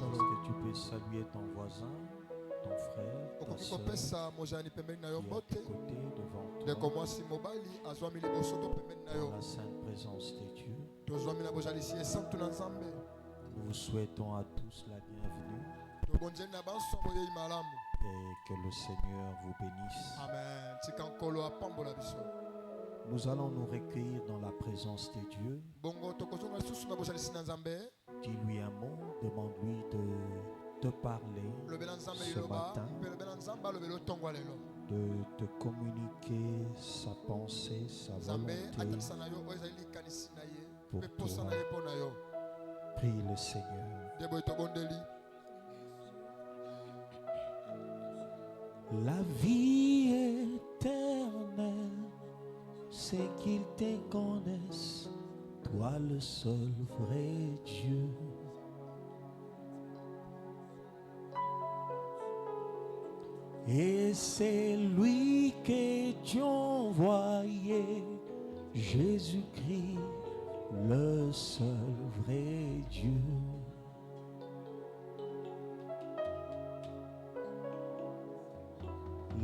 Est-ce que tu peux saluer ton voisin, ton frère, ta soeur, qui est à côté devant toi, dans la sainte présence de Dieu. Nous vous souhaitons à tous la bienvenue et que le Seigneur vous bénisse. Amen. Nous allons nous recueillir dans la présence de Dieu. Dis-lui un mot, demande-lui de te parler ce matin, de te communiquer sa pensée, sa volonté pour toi. Prie le Seigneur. La vie éternelle, c'est qu'ils te connaissent, toi le seul vrai Dieu. Et c'est lui que tu envoyé, Jésus-Christ, le seul vrai Dieu.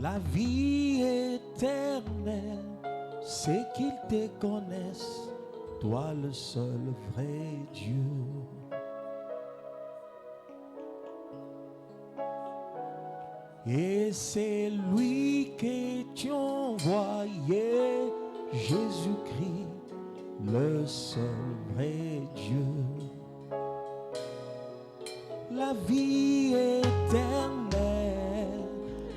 La vie éternelle, c'est qu'ils te connaissent, toi le seul vrai Dieu. Et c'est lui que tu envoyé, Jésus-Christ, le seul vrai Dieu. La vie éternelle,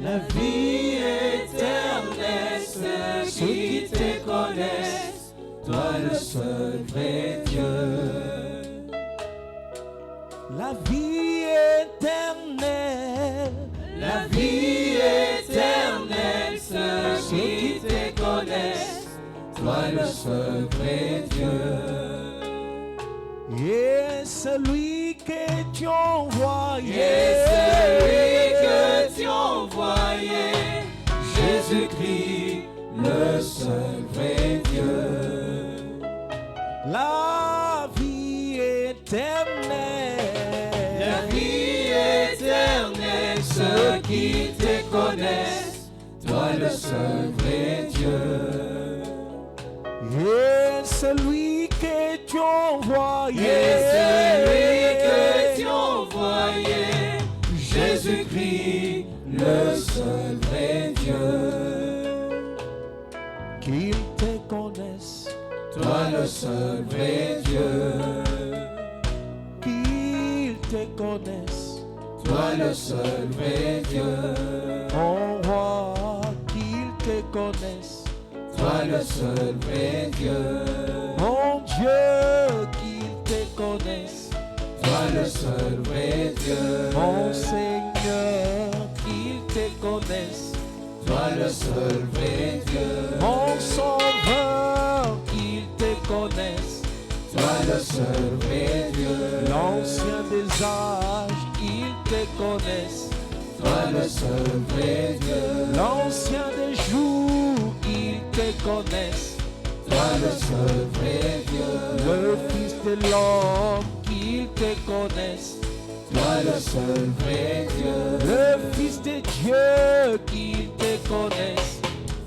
la vie éternelle, ceux qui te connaissent, toi le seul vrai Dieu. La vie éternelle, la vie éternelle, ceux qui te connaissent, toi le seul vrai Dieu. Et celui que tu envoyé, Jésus-Christ, le seul vrai Dieu. La vie éternelle, la vie éternelle, ceux qui te connaissent, toi le seul vrai Dieu. Et celui que tu envoyé, Jésus-Christ, le seul vrai Dieu. Qu'il te connaisse, toi le seul vrai Dieu. Qu'il te connaisse, toi le seul vrai Dieu. Mon roi, qu'il te connaisse, toi le seul vrai Dieu. Mon Dieu, qu'il te connaisse, toi le seul vrai Dieu. Mon Seigneur, qu'il te connaisse, toi le seul vrai Dieu. Mon Sauveur, qu'il te connaisse, toi le seul vrai Dieu. L'ancien des âges, qu'il te connaisse, toi le seul vrai Dieu. L'ancien des jours, qu'il te connaisse, toi le seul vrai Dieu. Le Fils de l'homme, qu'il te connaisse, toi le seul vrai Dieu. Le Fils de Dieu, qu'il te connaisse,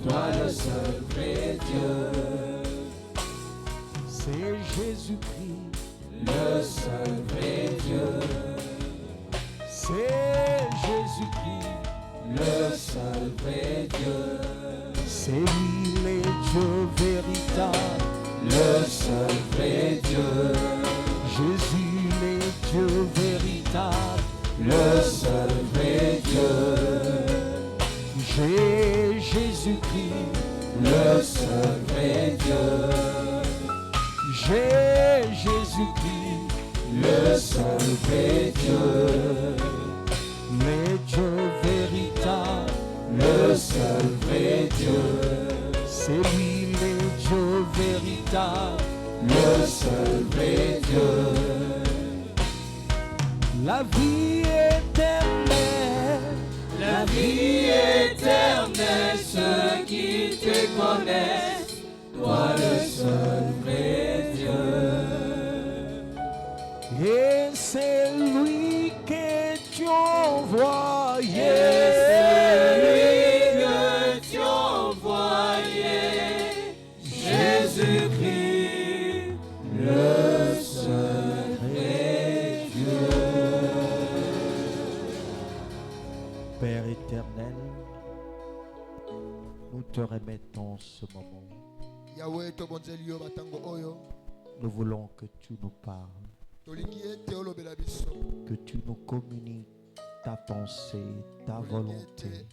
toi le seul vrai Dieu. C'est Jésus-Christ, le seul vrai Dieu. C'est Jésus-Christ, le seul vrai Dieu. C'est lui le Dieu véritable, le seul vrai Dieu. Jésus le Dieu véritable, le seul vrai Dieu. J'ai Jésus-Christ, le seul vrai Dieu. J'ai Jésus-Christ, le seul vrai Dieu. Le Dieu véritable, le seul vrai Dieu. C'est lui le Dieu véritable, le seul vrai Dieu. La vie éternelle, la vie éternelle, ceux qui te connaissent, toi le seul vrai Dieu. Et c'est lui Père éternel, nous te remettons ce moment. Nous voulons que tu nous parles, que tu nous communiques ta pensée, ta volonté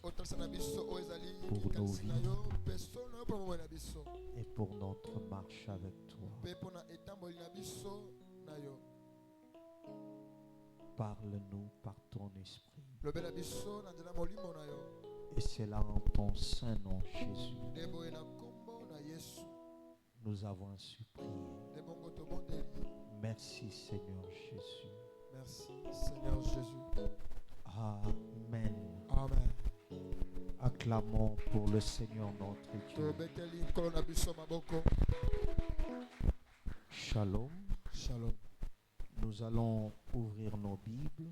pour nos vies et pour notre marche avec toi. Parle-nous par ton esprit. Et c'est là en ton saint nom, Jésus. Nous avons ainsi prié. Merci Seigneur Jésus. Merci Seigneur Jésus. Amen. Amen. Acclamons pour le Seigneur notre Dieu. Shalom. Shalom. Nous allons ouvrir nos Bibles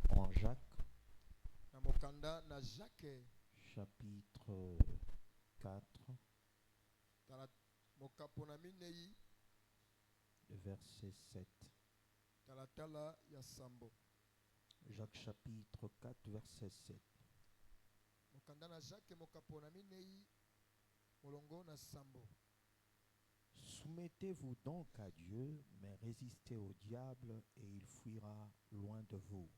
en Jacques, chapitre 4, verset 7. Jacques chapitre 4, verset 7. Soumettez-vous donc à Dieu, mais résistez au diable et il fuira loin de vous.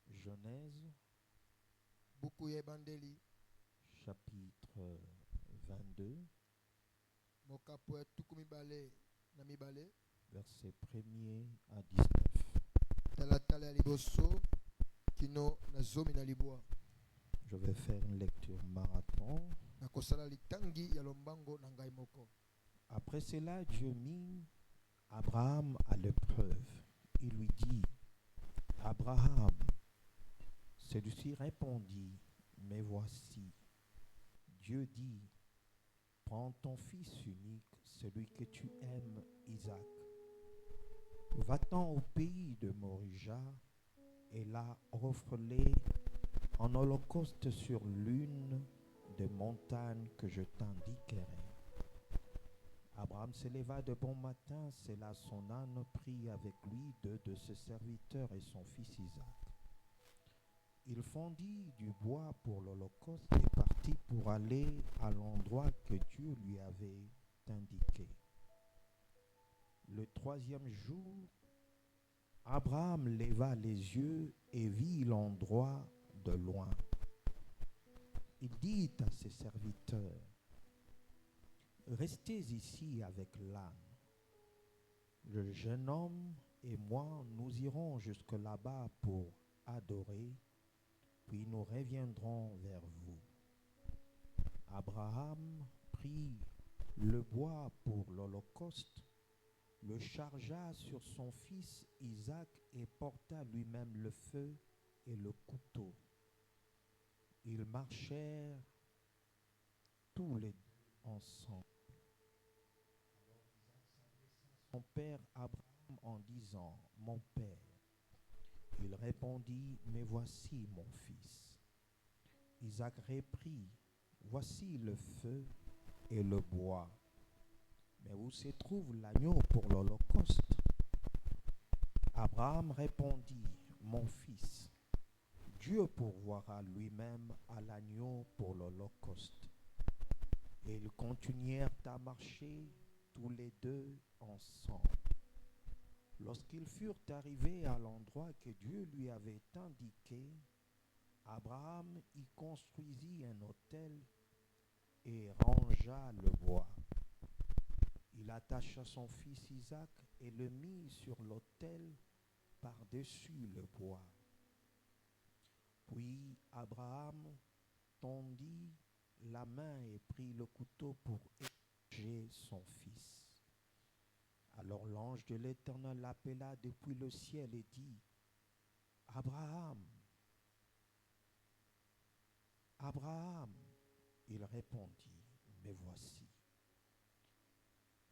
Genèse chapitre 22, verset 1er à 19. Je vais faire une lecture marathon. Après cela, Dieu mit Abraham à l'épreuve. Il lui dit, Abraham. Celui-ci répondit, mais voici. Dieu dit, prends ton fils unique, celui que tu aimes, Isaac. Va-t'en au pays de Morija et là offre-les en holocauste sur l'une des montagnes que je t'indiquerai. Abraham se leva de bon matin, sella son âne, prit avec lui 2 de ses serviteurs et son fils Isaac. Il fondit du bois pour l'holocauste et partit pour aller à l'endroit que Dieu lui avait indiqué. Le 3e jour, Abraham leva les yeux et vit l'endroit de loin. Il dit à ses serviteurs, restez ici avec l'âne. Le jeune homme et moi, nous irons jusque là-bas pour adorer, puis nous reviendrons vers vous. Abraham prit le bois pour l'holocauste, le chargea sur son fils Isaac et porta lui-même le feu et le couteau. Ils marchèrent tous les deux ensemble. Alors Isaac s'adressa à son père Abraham en disant, mon père. Il répondit, mais voici mon fils. Isaac reprit, voici le feu et le bois. Mais où se trouve l'agneau pour l'holocauste? Abraham répondit, mon fils, Dieu pourvoira lui-même à l'agneau pour l'holocauste. Et ils continuèrent à marcher tous les deux ensemble. Lorsqu'ils furent arrivés à l'endroit que Dieu lui avait indiqué, Abraham y construisit un autel et rangea le bois. Il attacha son fils Isaac et le mit sur l'autel par-dessus le bois. Puis Abraham tendit la main et prit le couteau pour égorger son fils. Alors l'ange de l'Éternel l'appela depuis le ciel et dit, Abraham, Abraham. Il répondit, me voici.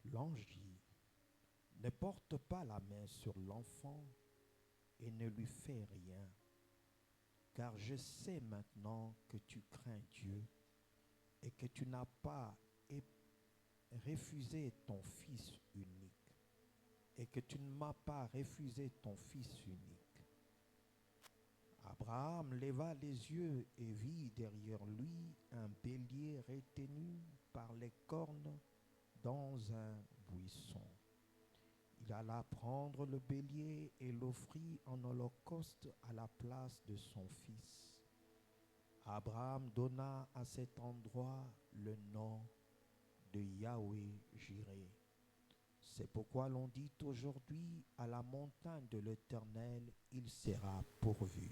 L'ange dit, ne porte pas la main sur l'enfant et ne lui fais rien, car je sais maintenant que tu crains Dieu et que tu n'as pas refusé ton Fils unique et que tu ne m'as pas refusé ton Fils unique. Abraham leva les yeux et vit derrière lui un bélier retenu par les cornes dans un buisson. Il alla prendre le bélier et l'offrit en holocauste à la place de son fils. Abraham donna à cet endroit le nom de Yahweh Jireh. C'est pourquoi l'on dit aujourd'hui à la montagne de l'Éternel, il sera pourvu.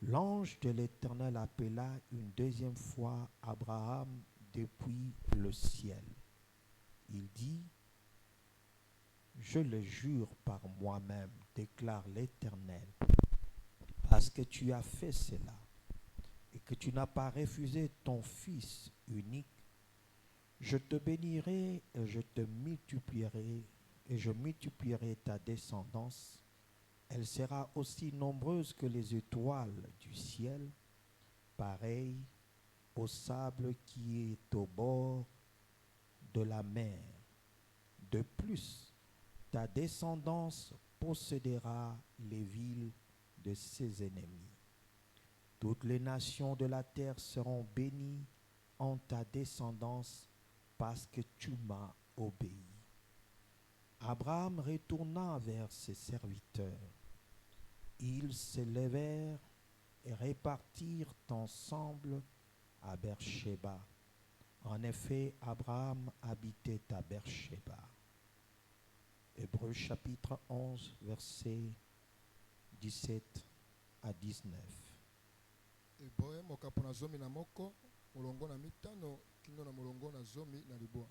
L'ange de l'Éternel appela une deuxième fois Abraham depuis le ciel. Il dit, je le jure par moi-même, déclare l'Éternel, parce que tu as fait cela et que tu n'as pas refusé ton Fils unique, je te bénirai et je te multiplierai et je multiplierai ta descendance. Elle sera aussi nombreuse que les étoiles du ciel, pareille au sable qui est au bord de la mer. De plus, ta descendance possédera les villes de ses ennemis. Toutes les nations de la terre seront bénies en ta descendance parce que tu m'as obéi. Abraham retourna vers ses serviteurs. Ils se levèrent et repartirent ensemble à Beersheba. En effet, Abraham habitait à Beersheba. Hébreux chapitre 11, versets 17 à 19. Hébreu mokapo na zomi na moko molongo na mitano kino na molongo na zomi na libwa.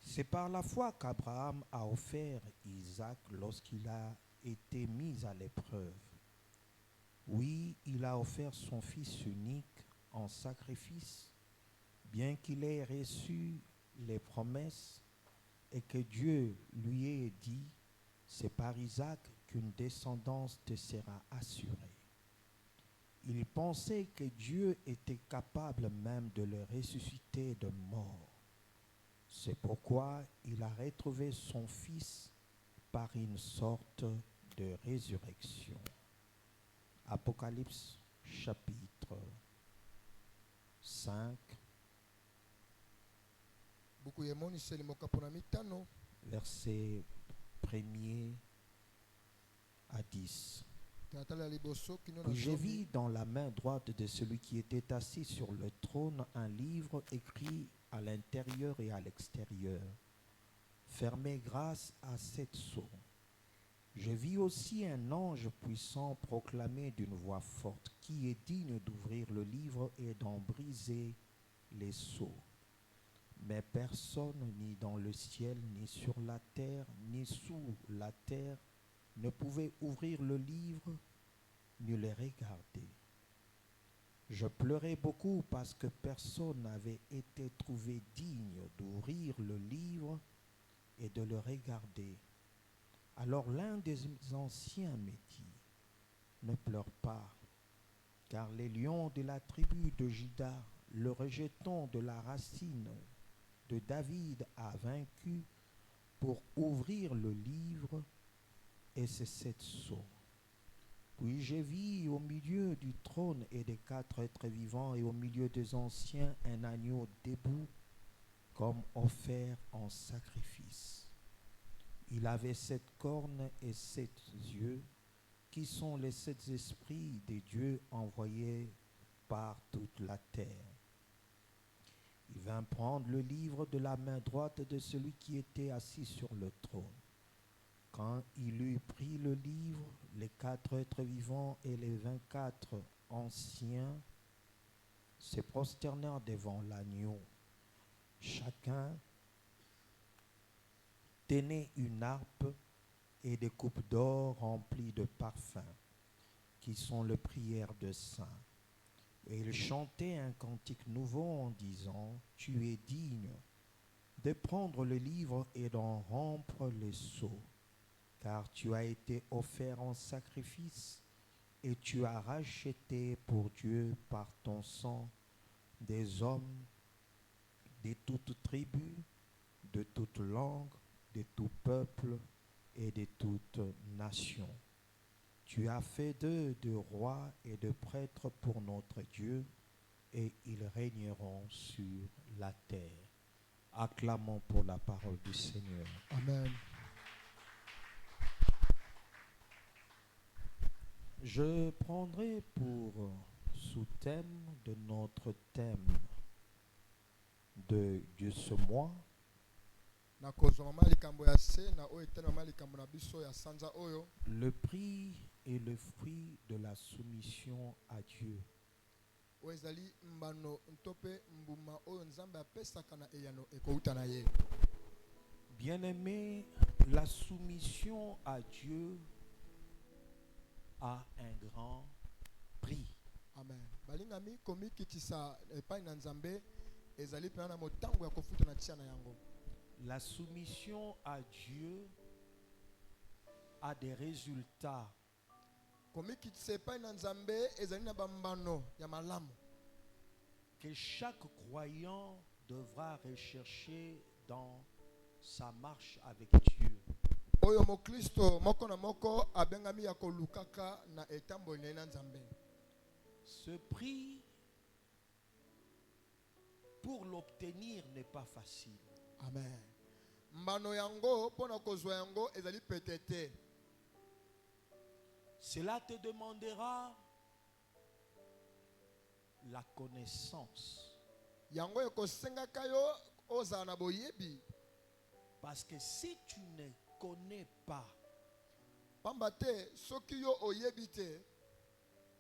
C'est par la foi qu'Abraham a offert Isaac lorsqu'il a été mis à l'épreuve. Oui, il a offert son fils unique en sacrifice, bien qu'il ait reçu les promesses et que Dieu lui ait dit, c'est par Isaac qu'une descendance te sera assurée. Il pensait que Dieu était capable même de le ressusciter de mort. C'est pourquoi il a retrouvé son fils par une sorte de résurrection. Apocalypse chapitre 5, Buku yemoni seli mokapo na mitano versets 1er à 10. tatala liboso kino na Puis je vis zomi dans la main droite de celui qui était assis sur le trône un livre écrit à l'intérieur et à l'extérieur, fermé grâce à 7 sceaux. Je vis aussi un ange puissant proclamer d'une voix forte, qui est digne d'ouvrir le livre et d'en briser les sceaux. Mais personne, ni dans le ciel, ni sur la terre, ni sous la terre, ne pouvait ouvrir le livre, ni le regarder. Je pleurais beaucoup parce que personne n'avait été trouvé digne d'ouvrir le livre et de le regarder. Alors l'un des anciens me dit, ne pleure pas, car les lions de la tribu de Juda, le rejeton de la racine de David, a vaincu pour ouvrir le livre et ses 7 sceaux. Puis je vis au milieu du trône et des 4 êtres vivants et au milieu des anciens un agneau debout comme offert en sacrifice. Il avait 7 cornes et 7 yeux, qui sont les 7 esprits des dieux envoyés par toute la terre. Il vint prendre le livre de la main droite de celui qui était assis sur le trône. Quand il eut pris le livre, les 4 êtres vivants et les 24 anciens se prosternèrent devant l'agneau. Chacun tenait une harpe et des coupes d'or remplies de parfums, qui sont les prières de saints. Et il chantait un cantique nouveau en disant, tu es digne de prendre le livre et d'en rompre les sceaux, car tu as été offert en sacrifice et tu as racheté pour Dieu par ton sang des hommes de toutes tribus, de toutes langues, de tout peuple et de toutes nations. Tu as fait d'eux de rois et de prêtres pour notre Dieu, et ils régneront sur la terre. Acclamons pour la parole du Seigneur. Amen. Je prendrai pour sous-thème de notre thème de ce mois nakozwa mama likambo ya se na oyo etali mama likambo na biso ya sanza oyo le prix et le fruit de la soumission à Dieu. oyo ezali mbano to mpe mbuma oyo nzambe apesaka na eyano ekouta na ye. Bien-aimé, la soumission à Dieu a un grand prix. Amen. Balingami komikitisa epai na nzambe ezali pena na motango ya kofuta na tia na yango. La soumission à Dieu a des résultats. Komikitisa epai na nzambe ezali na bambano ya malamu Que chaque croyant devra rechercher dans sa marche avec Dieu. oyo mokristo moko na moko abengami ya kolukaka na etamboli na nzambe. Ce prix, pour l'obtenir, n'est pas facile. Amen. Mbano yango pona kozwa yango ezali petete. Cela te demandera la connaissance. Yango ekosengaka yo ozala na boyebi. Parce que si tu ne connais pas, Pamba te soki yo oyebi te,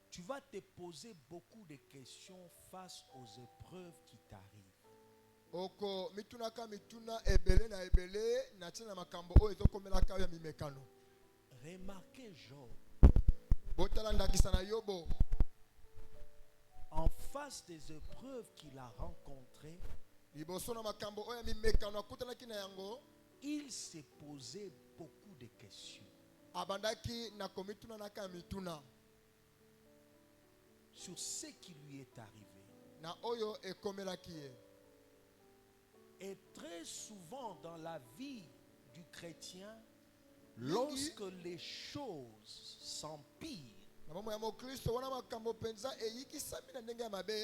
tu vas te poser beaucoup de questions face aux épreuves qui t'arrivent. oko mitunaka mituna ebele na ebele na tina makambo oyo ezokomelaka ya mimekano. Remarquez Job. Botala ndakisa na Yobo. En face des épreuves qu'il a rencontrées, Liboso na makambo oyo ya mimekano akutanaki na yango, il s'est posé beaucoup de questions abandaki na komituna naka mituna sur ce qui lui est arrivé. na oyo ekomelaki ye. Et très souvent dans la vie du chrétien, lorsque les choses s'empirent, Na mambo ya mokristo wana makambo penza eyikisami na ndenge ya mabe,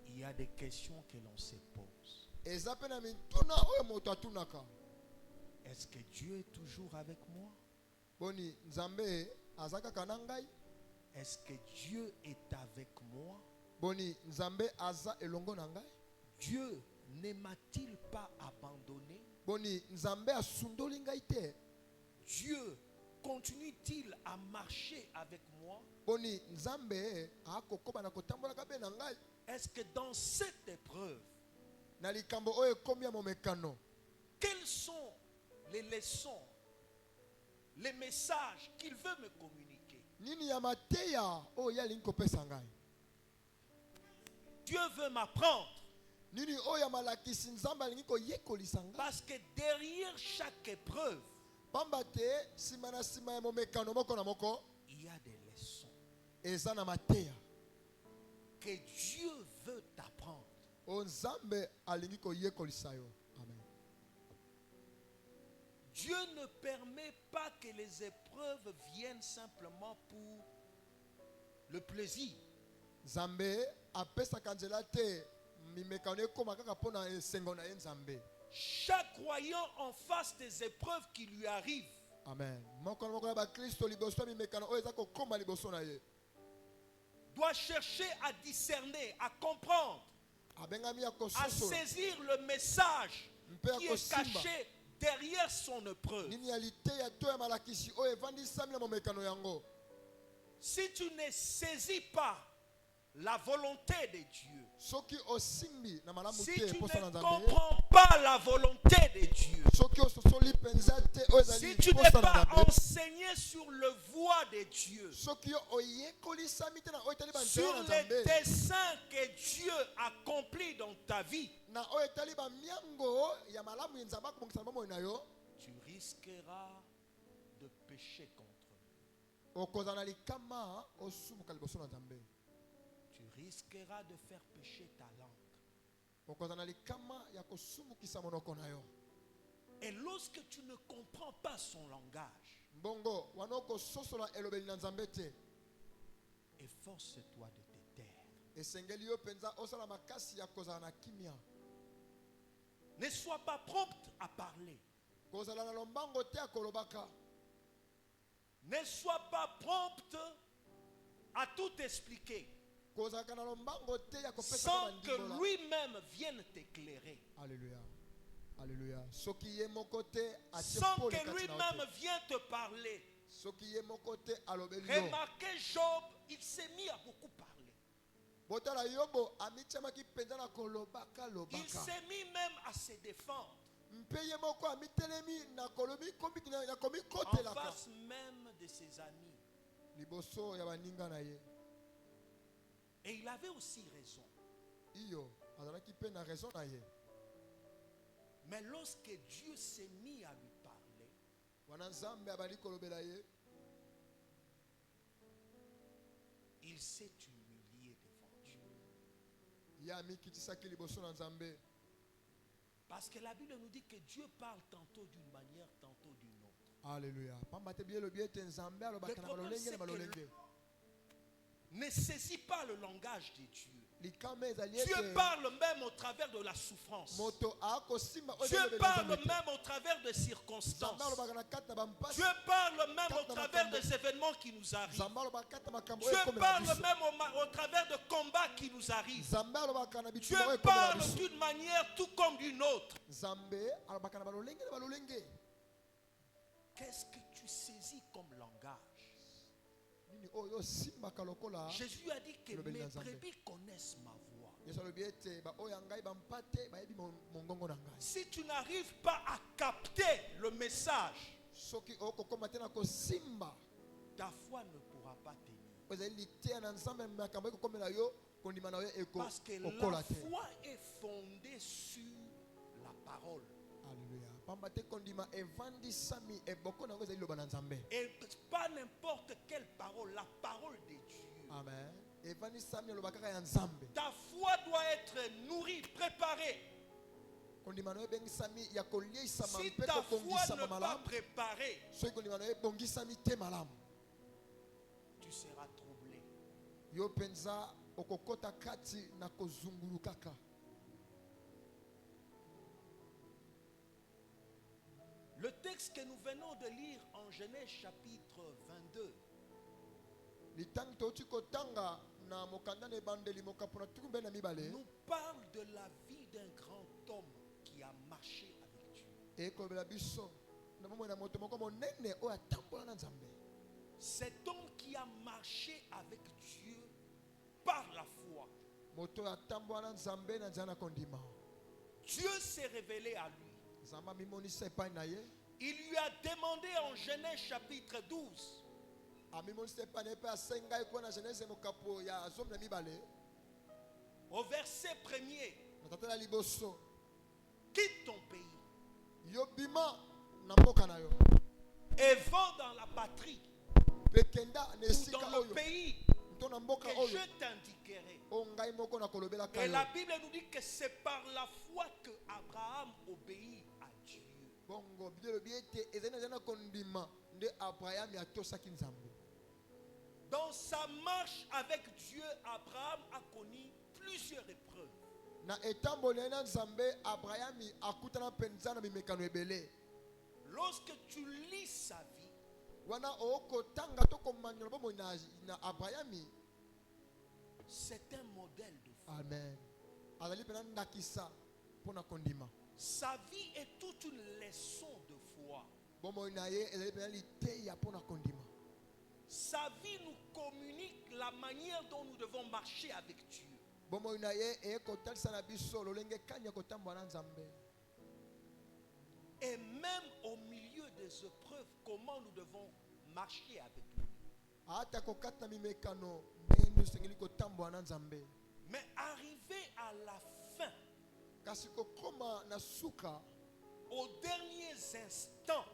il y a des questions que l'on se pose. eza pe na mituna oyo moto atunaka. Est-ce que Dieu est toujours avec moi? Boni nzambe aza kaka na ngai? Est-ce que Dieu est avec moi? Boni nzambe aza elongo na ngai? Dieu ne m'a-t-il pas abandonné? Boni nzambe asundoli ngai te? Dieu continue-t-il à marcher avec moi? Boni nzambe akokoba na kotambolaka be na ngai? Est-ce que dans cette épreuve, Na likambo oyo ekomi ya momekano, quelles sont les leçons, les messages qu'il veut me communiquer? nini ya mateya oyo ye alingi kopesa ngai? Dieu veut m'apprendre. Nini oyo ya malakisi nzambe alingi koyekolisa ngai? Parce que derrière chaque épreuve, Pamba te sima na sima ya momekano moko na moko il y a des leçons eza na mateya que Dieu veut t'apprendre. oyo nzambe alingi koyekolisa yo. Amen. Dieu ne permet pas que les épreuves viennent simplement pour le plaisir. Nzambe apesaka nzela te mimekano ekoma kaka mpo na esengo na ye nzambe. Chaque croyant en face des épreuves qui lui arrivent Amen. Moko na moko ya bakristo liboso ya mimekano oyo eza kokoma liboso na ye doit chercher à discerner, à comprendre, abengami ya à kososola saisir le message mpe ya qui est kosimba caché derrière son épreuve. nini ya liteya to ya malakisi oyo evandisami na momekano yango. Si tu ne saisis pas la volonté de Dieu, Soki osimbi na malamu si te tu posa na ne nzambe, comprends pas la volonté de Dieu, soki ososoli penza te oyo ezali si tu n'es posa na pas nzambe, enseigné sur le voie de Dieu, soki yo oyekolisami te na oyo etali sur banzela na les nzambe, desseins que Dieu accomplit dans ta vie, na oyo etali bamiango ya malamu ya nzambe akobongisa na bomoi na yo, tu risqueras de pécher contre lui. okozala na likama osumuka liboso na nzambe. Tu risqueras de faire pécher ta langue. okozana likama ya kosumukisa monoko na yo. Et lorsque tu ne comprends pas son langage, Mbongo wana okososola elobeli na Nzambe te, efforce-toi de te taire. esengeli yo penza osala makasi ya kozala na kimia. Ne sois pas prompte à parler. Kozala na lombango te ya kolobaka. Ne sois pas prompte à tout expliquer Kozala na lombango te ya kopesa sans bandimbola. que lui-même vienne t'éclairer. Alléluia. Alléluia. Soki ye moko te atie Sans pole que kati na yo lui-même te. vienne te parler. Soki ye moko te alobeli yo. Remarquez Job, il s'est mis à beaucoup parler. Botala Yobo amitiamaki penza na kolobaka Il lobaka. s'est mis même à se défendre Mpe ye moko amitelemi na kolobi komi na komi en kotelaka. face même de ses amis. Liboso ya baninga na ye. Et il avait aussi raison. Iyo azalaki pe na raison na ye. Mais lorsque Dieu s'est mis à lui parler, Wana Nzambe abali kolobela ye, il s'est humilié devant Dieu. ye amikitisaki liboso na Nzambe. Parce que la Bible nous dit que Dieu parle tantôt d'une manière, tantôt d'une autre. Alléluia. Pamba te bielo biete Nzambe alobaka na balolenge na balolenge. Ne saisis pas le langage de Dieu. Likama ezali Dieu ete parle même au travers de la souffrance. moto akosimba oyo Dieu elobeli parle Nzambe te. même au travers des Nzambe circonstances. alobaka na kati na bampasi. Dieu parle même au travers des événements qui nous arrivent. Nzambe alobaka kati na makambo Dieu oyo ekomela parle biso. même au travers de combats qui nous arrivent. Nzambe alobaka na Dieu bitumba oyo ekomela parle biso. d'une manière tout comme d'une autre. Nzambe alobaka na balolenge na balolenge. Qu'est-ce que tu saisis comme langage? Nini oyo simbaka lokola. Jésus a dit que Le mes béni Nzambe. brebis connaissent ma voix. Yesu alobi ete ba oyo ngai bampate bayebi mongongo na ngai. Si tu n'arrives pas à capter le message, Soki okokoma te na kosimba ta foi ne pourra pas tenir. ezali liteya na Nzambe makambo ekokomela yo kondima na yo Parce que la okola te. foi est fondée sur la parole. Alléluia. Pamba te kondima evandisami eboko na yango ezali loba na Nzambe. Et pas n'importe quelle parole, la parole de Dieu. Amen. Evandisami aloba kaka ya Nzambe. Ta foi doit être nourrie, préparée. Kondima na yo ebengisami ya kolieisama Si mpe ta foi kokongisa n'est pas malamu. préparée, Soki kondima na yo ebongisami te malamu. tu seras troublé. Yo penza okokota kati na kozungulu kaka. Le texte que nous venons de lire en Genèse chapitre 22 Litangi toti kotanga na mokanda na ebandeli mokapo na tukumbe na mibale. nous parle de la vie d'un grand homme qui a marché avec Dieu. Ekolobela biso na bomoi na moto moko monene oyo atambola na Nzambe. Cet homme qui a marché avec Dieu par la foi. Moto oyo atambola na Nzambe na nzela na kondima. Dieu s'est révélé à lui. Nzambe amimonisa epai na ye. Il lui a demandé en Genèse chapitre 12 Amimonisa epai na ye mpe asengai kuwa na Genèse mokapo ya zomi na mibale. au verset 1er, Na tata na liboso. quitte ton pays Yo bima na mboka na yo. et va dans la patrie Mpe kenda na ou esika dans le oyo. pays Nto na mboka que oyo. je t'indiquerai. O ngai moko na kolobelaka Et yo. la Bible nous dit que c'est par la foi que Abraham obéit à Dieu. Bongo bidelo biete ezali na kondima nde Abraham atosaki Nzambe. Dans sa marche avec Dieu, Abraham a connu plusieurs épreuves. Na etamboli na Nzambe Abraham akutana penza na bimekano ebele. Lorsque tu lis sa vie, Wana okotanga to komanyana bomo na Abraham. c'est un modèle de foi. Amen. Azali pena ndakisa pona kondima. Sa vie est toute une leçon de foi. Bomo na ye ezali pena liteya pona kondima. Sa vie nous communique la manière dont nous devons marcher avec Dieu. Bomo na ye ekotalisa na biso lolenge kanya kotambola na Nzambe. Et même au milieu des épreuves, comment nous devons marcher avec lui. Ata kokata mimekano menu sengeli kotambola na Nzambe. Mais arrivé à la fin, Kasi kokoma na suka aux derniers instants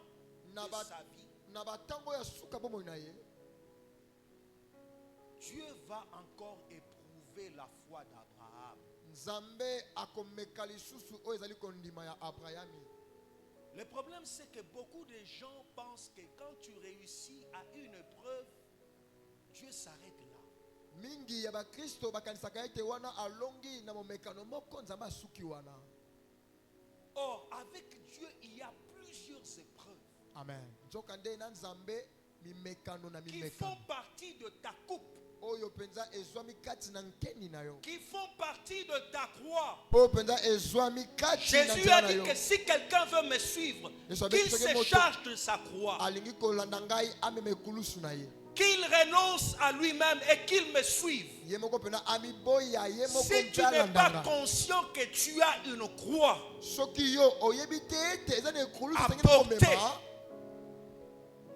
na de ba sa vie, na batango ya suka bomo na ye. Dieu va encore éprouver la foi d'Abraham. Nzambe akomeka lisusu oyo ezali kondima ya Abrahami. Le problème, c'est que beaucoup de gens pensent que quand tu réussis à une épreuve, Dieu s'arrête là. Mingi ya bakristo bakanisaka ete wana alongi na momekano moko Nzambe asuki wana. Or, avec Dieu, il y a plusieurs épreuves. Amen. Nzokande na Nzambe mimekano na qui mimekano. font partie de ta coupe. Oyo penza ezwami kati na nkeni na yo. Qui font partie de ta croix. Oyo penza ezwami kati na Jésus a nkeni na dit yo. que si quelqu'un veut me suivre, qu'il se charge de sa croix. Alingi kolanda ngai ameme kulusu na ye. Qu'il renonce à lui-même et qu'il me suive. Ye moko pena ami boya ye moko Si tu n'es pas conscient que tu as une croix soki yo oyebi te ete eza na kulusu à sengi porter, komema,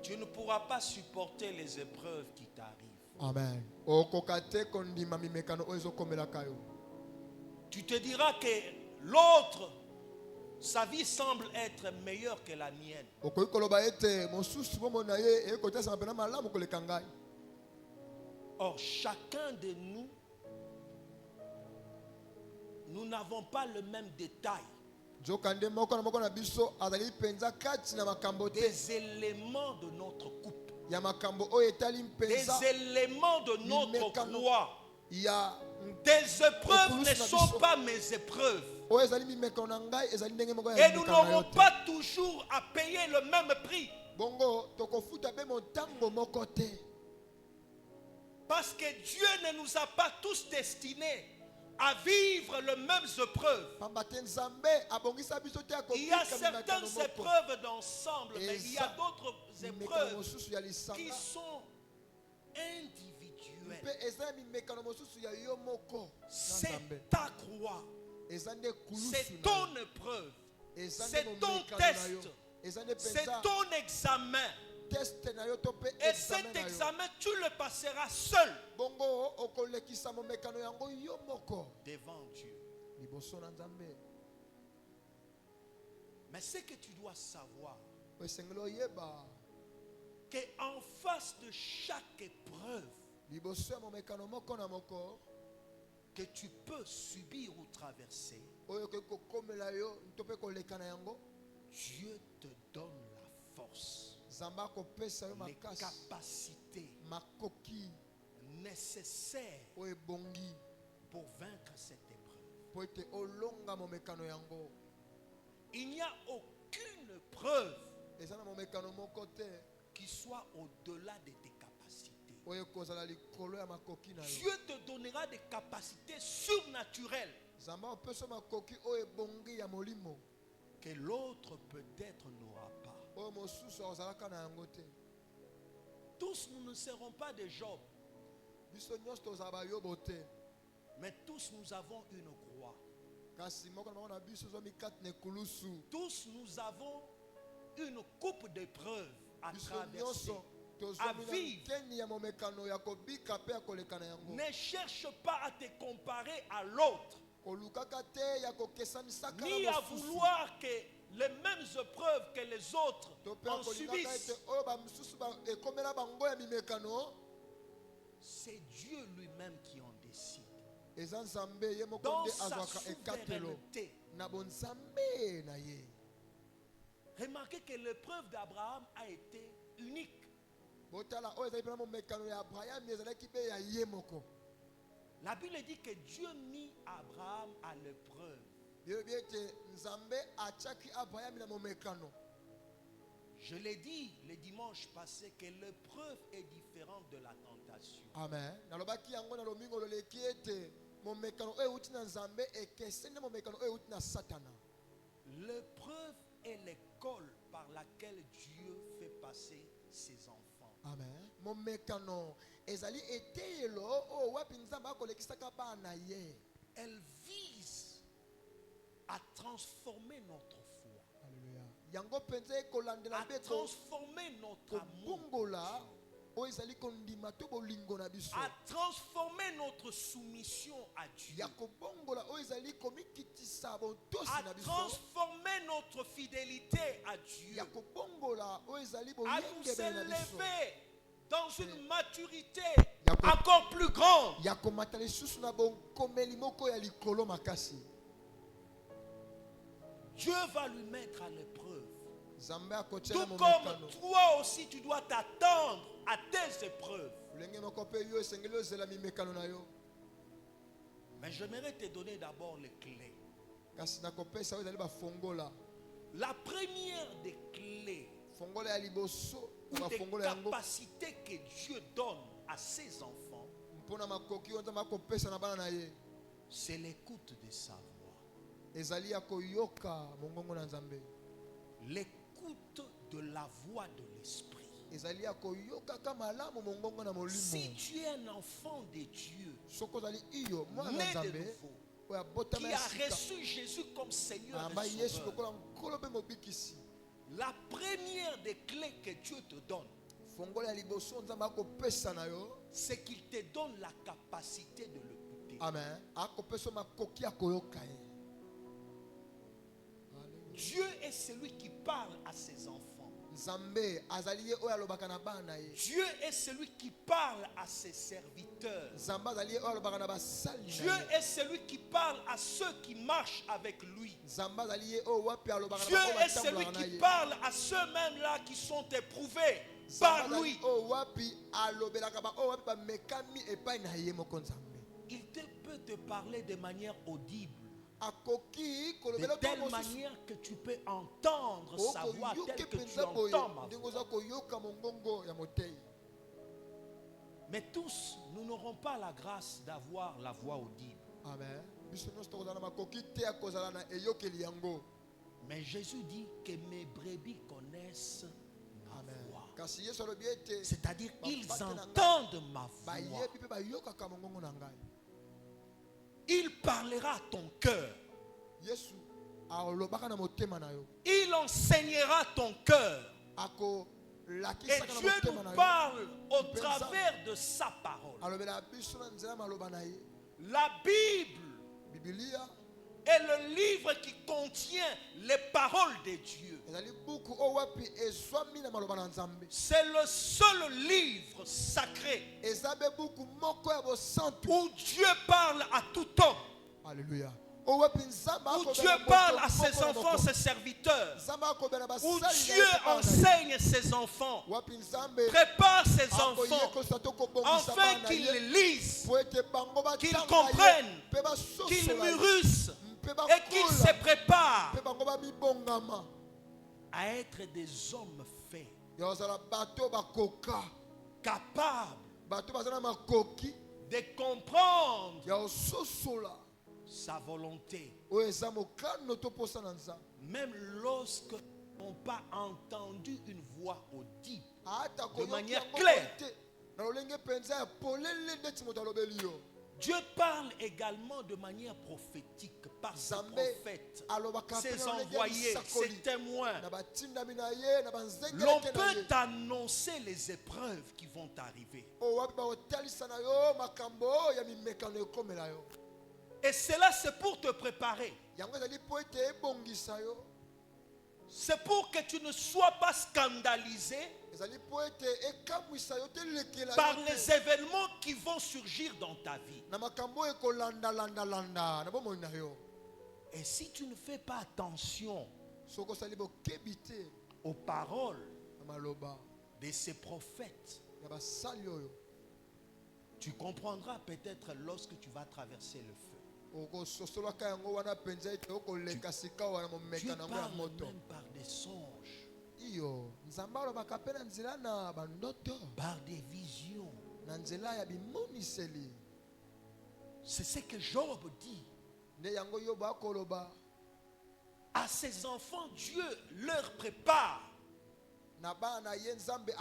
tu ne pourras pas supporter les épreuves qui t'arrivent. amen. Okokate kondima mimekano oyo ezokomelaka yo. Tu te diras que l'autre, sa vie semble être meilleure que la mienne. Okoki koloba ete mosusu bomo na ye ekotesa pena malamu koleka ngai. Or, chacun de nous, nous n'avons pas le même détail. Nzokande moko na moko na biso azali penza kati na makambo te Des éléments de notre coupe, ya makambo oyo etali des mpenza éléments de notre croix. ya Des épreuves ne sont pas mes épreuves. oyo ezali mimekano na ngai ezali ndenge moko ya Et nous mimekano na yo n'aurons te. pas toujours à payer le même prix. Bongo tokofuta be motango moko te. Parce que Dieu ne nous a pas tous destinés à vivre les mêmes épreuves. Pamba te Nzambe abongisa biso te Il y a akobika mimekano certaines moko. épreuves d'ensemble, mais il y a d'autres Mimekano épreuves mosusu ya qui lisanga sont individuelles. mpe eza ya mimekano mosusu ya yo moko na C'est Nzambe. ta croix, Eza nde kulusu c'est na yo. ton épreuve, Eza nde c'est ton momekano na yo. test, Eza nde c'est penza ton examen. test na yo to pe Et examen cet na yo. examen, tu le passeras seul Bongo okolekisa momekano yango yo moko devant Dieu. liboso na Nzambe. Mais ce que tu dois savoir, Esengeli oyeba qu'en face de chaque épreuve liboso ya momekano moko na moko que tu peux subir ou traverser, oyo okoki kokomela yo to mpe koleka na yango, Dieu te donne la force, Nzambe akopesa yo les makasi capacités makoki nécessaires oyo ebongi pour vaincre cette épreuve. po ete olonga momekano yango. Il n'y a aucune épreuve Eza na momekano moko te qui soit au-delà de tes capacités. oyo ekozala likolo ya makoki na yo. Dieu te donnera des capacités surnaturelles Nzambe apesa makoki oyo ebongi ya molimo que l'autre peut-être n'aura pas. oyo mosusu akozalaka na yango te. Tous nous ne serons pas des Job, Biso nyonso tozala bayobo te, mais tous nous avons une croix. kasi moko na moko na biso ezwami kati na ekulusu. Tous nous avons une coupe d'épreuves à Biso traverser. nyonso tozwami na vivre. nkeni ya momekano ya kobika mpe ya koleka na yango. Ne cherche pas à te comparer à l'autre, Kolukaka te ya kokesanisaka ni na à mosusu. vouloir que les mêmes épreuves que les autres To mpe en akolingaka subissent. ete oyo bamosusu ekomela bango ya mimekano. C'est Dieu lui-même qui en décide. Eza Nzambe ye moko Dans nde sa azwaka ekatelo souveraineté. na bonzambe na ye. Remarquez que l'épreuve d'Abraham a été unique. Botala oyo ezali mpe na momekano ya Abraham ezalaki mpe ya ye moko. La Bible dit que Dieu mit Abraham à l'épreuve. Yebi ete Nzambe atiaki Abraham na momekano. Je l'ai dit le dimanche passé que l'épreuve est différente de la tentation. Amen. Nalobaki yango na lomingo loleki ete momekano oyo euti na Nzambe ekeseni na momekano oyo euti na Satana. L'épreuve est l'école par laquelle Dieu fait passer ses enfants. Amen. Momekano ezali eteyelo oyo wapi Nzambe akolekisaka bana ye. Elle vise à transformer notre foi, Alléluia. Yango penza ekolandela à mpe transformer notre amour, kobongola oyo ezali kondima to bolingo na biso. à transformer notre soumission à Dieu, Ya kobongola oyo ezali komikitisa botosi à na biso. transformer notre fidélité à Dieu, Ya kobongola oyo ezali à nous boyengebele na biso. élever dans une maturité Yako- encore plus grande. ya komata lisusu na bonkomeli moko ya likolo makasi. Dieu va lui mettre à l'épreuve. Nzambe akotiela Tout momekano. comme toi aussi, tu dois t'attendre à tes épreuves. Lenge moko pe yo esengeli ozela mimekano na yo. Mais j'aimerais te donner d'abord les clés. Kasi nakopesa yo ezali bafongola. La première des clés Fongola ya liboso na ou des bafongola yango capacités que Dieu donne à ses enfants, mpona makoki oyo nzambe akopesa na bana na ye c'est l'écoute de sa voix. ezali ya koyoka mongongo na Nzambe. L'écoute de la voix de l'Esprit. Ezali ya koyokaka malamu mongongo na Si molimo. tu es un enfant de Dieu, Soko ozali iyo mwana na né de Nzambe nouveau, oyo abotama qui ya a sika reçu Jésus comme Seigneur amba et Yesu Sauveur, lokola nkolo mpe mobikisi, la première des clés que Dieu te donne, fongola ya liboso nzambe akopesa na yo, c'est qu'il te donne la capacité de l'écouter. amen, akopesa makoki ya koyoka ye. Dieu est celui qui parle à ses enfants. Nzambe azali ye oyo alobaka na bana ye. Dieu est celui qui parle à ses serviteurs. Nzambe azali ye oyo alobaka na basali Dieu na ye. est celui qui parle à ceux qui marchent avec lui. Nzambe azali ye oyo wapi alobaka Dieu na bato est celui batambolaka na qui ye. parle à ceux-mêmes-là qui sont éprouvés par Nzambe lui. azali oyo wapi alobelaka ba oyo wapi bamekami epai na ye moko Nzambe. Il peut te parler de manière audible, Akoki de kolobela telle to manière que tu peux entendre sa voix telle que tu entends ma ndenge voix. oza koyoka mongongo ya motei. Mais tous, nous n'aurons pas la grâce d'avoir la voix audible. Amen. Biso nyonso tokozala na makoki te ya kozala na eyokeli yango. Mais Jésus dit que mes brebis connaissent ma Amen. voix. Kasi Yesu alobi ete C'est-à-dire ils Bapate na ngai. entendent ma voix. bayebi mpe bayokaka mongongo na ngai. Il parlera à ton cœur. Yesu alobaka na motema na yo. Il enseignera ton cœur. Et Akolakisaka na Dieu motema nous na yo. parle au travers de sa parole. Alobela biso na nzela maloba na ye. La Bible Biblia est le livre qui contient les paroles de Dieu. ezali buku oyo wapi ezwami na maloba na Nzambe. C'est le seul livre sacré Eza be buku moko ya bosantu. où Dieu parle à tout homme, Alléluia. Oyo wapi Nzambe où akobela Dieu moto parle à moko ses na enfants, moko. ses serviteurs, Nzambe akobela où basali na ye Dieu mpe bana na ye. enseigne ses enfants, Wapi Nzambe prépare ses enfants, akoyekosa to kobongisa afin bana qu'ils ye les lisent, po ete bango qu'ils batanga ye comprennent, mpe qu'ils basosola ye mûrissent mpe et qu'ils se bakola préparent mpe bango bamibongama à être des hommes faits, ya kozala bato bakoka, capables bato baza na makoki de comprendre ya kososola sa volonté, oyo eza mokano to posa na Nzambe. même lorsque n'ont pas entendu une voix audible. ata De manière koyoki yango claire. te na lolenge mpenza ya polele ndeti moto alobeli yo. Dieu parle également de manière prophétique par ses Nzambe prophètes, alobaka mpe ses na lolenge ya envoyés, ses misakoli témoins. na batindami na ye na L'on banzengeleke na ye peut annoncer les épreuves qui vont arriver. oyo wapi bakotalisa na yo makambo oyo ya mimekano ekomela yo. Et cela, c'est pour te préparer. Yango ezali mpo ete ebongisa yo, C'est pour que tu ne sois pas scandalisé ezali mpo ete ekamwisa yo te lekela par yo les te événements qui vont surgir dans ta vie. na makambo oyo ekolandalanda na bomoi na yo. Et si tu ne fais pas attention Soki osali bokebi te aux paroles na maloba de ces prophètes, ya basali oyo, tu comprendras peut-être lorsque tu vas traverser le feu. okososolaka yango wana mpenza ete okoleka sika wana Dieu momekano yango ya parle moto. même par des songes, Iyo Nzambe alobaka mpe na nzela na bandoto, par des visions. na nzela ya bimoniseli. C'est ce que Job dit. Nde yango Yobo akoloba À ses enfants, Dieu leur prépare na bana na ye Nzambe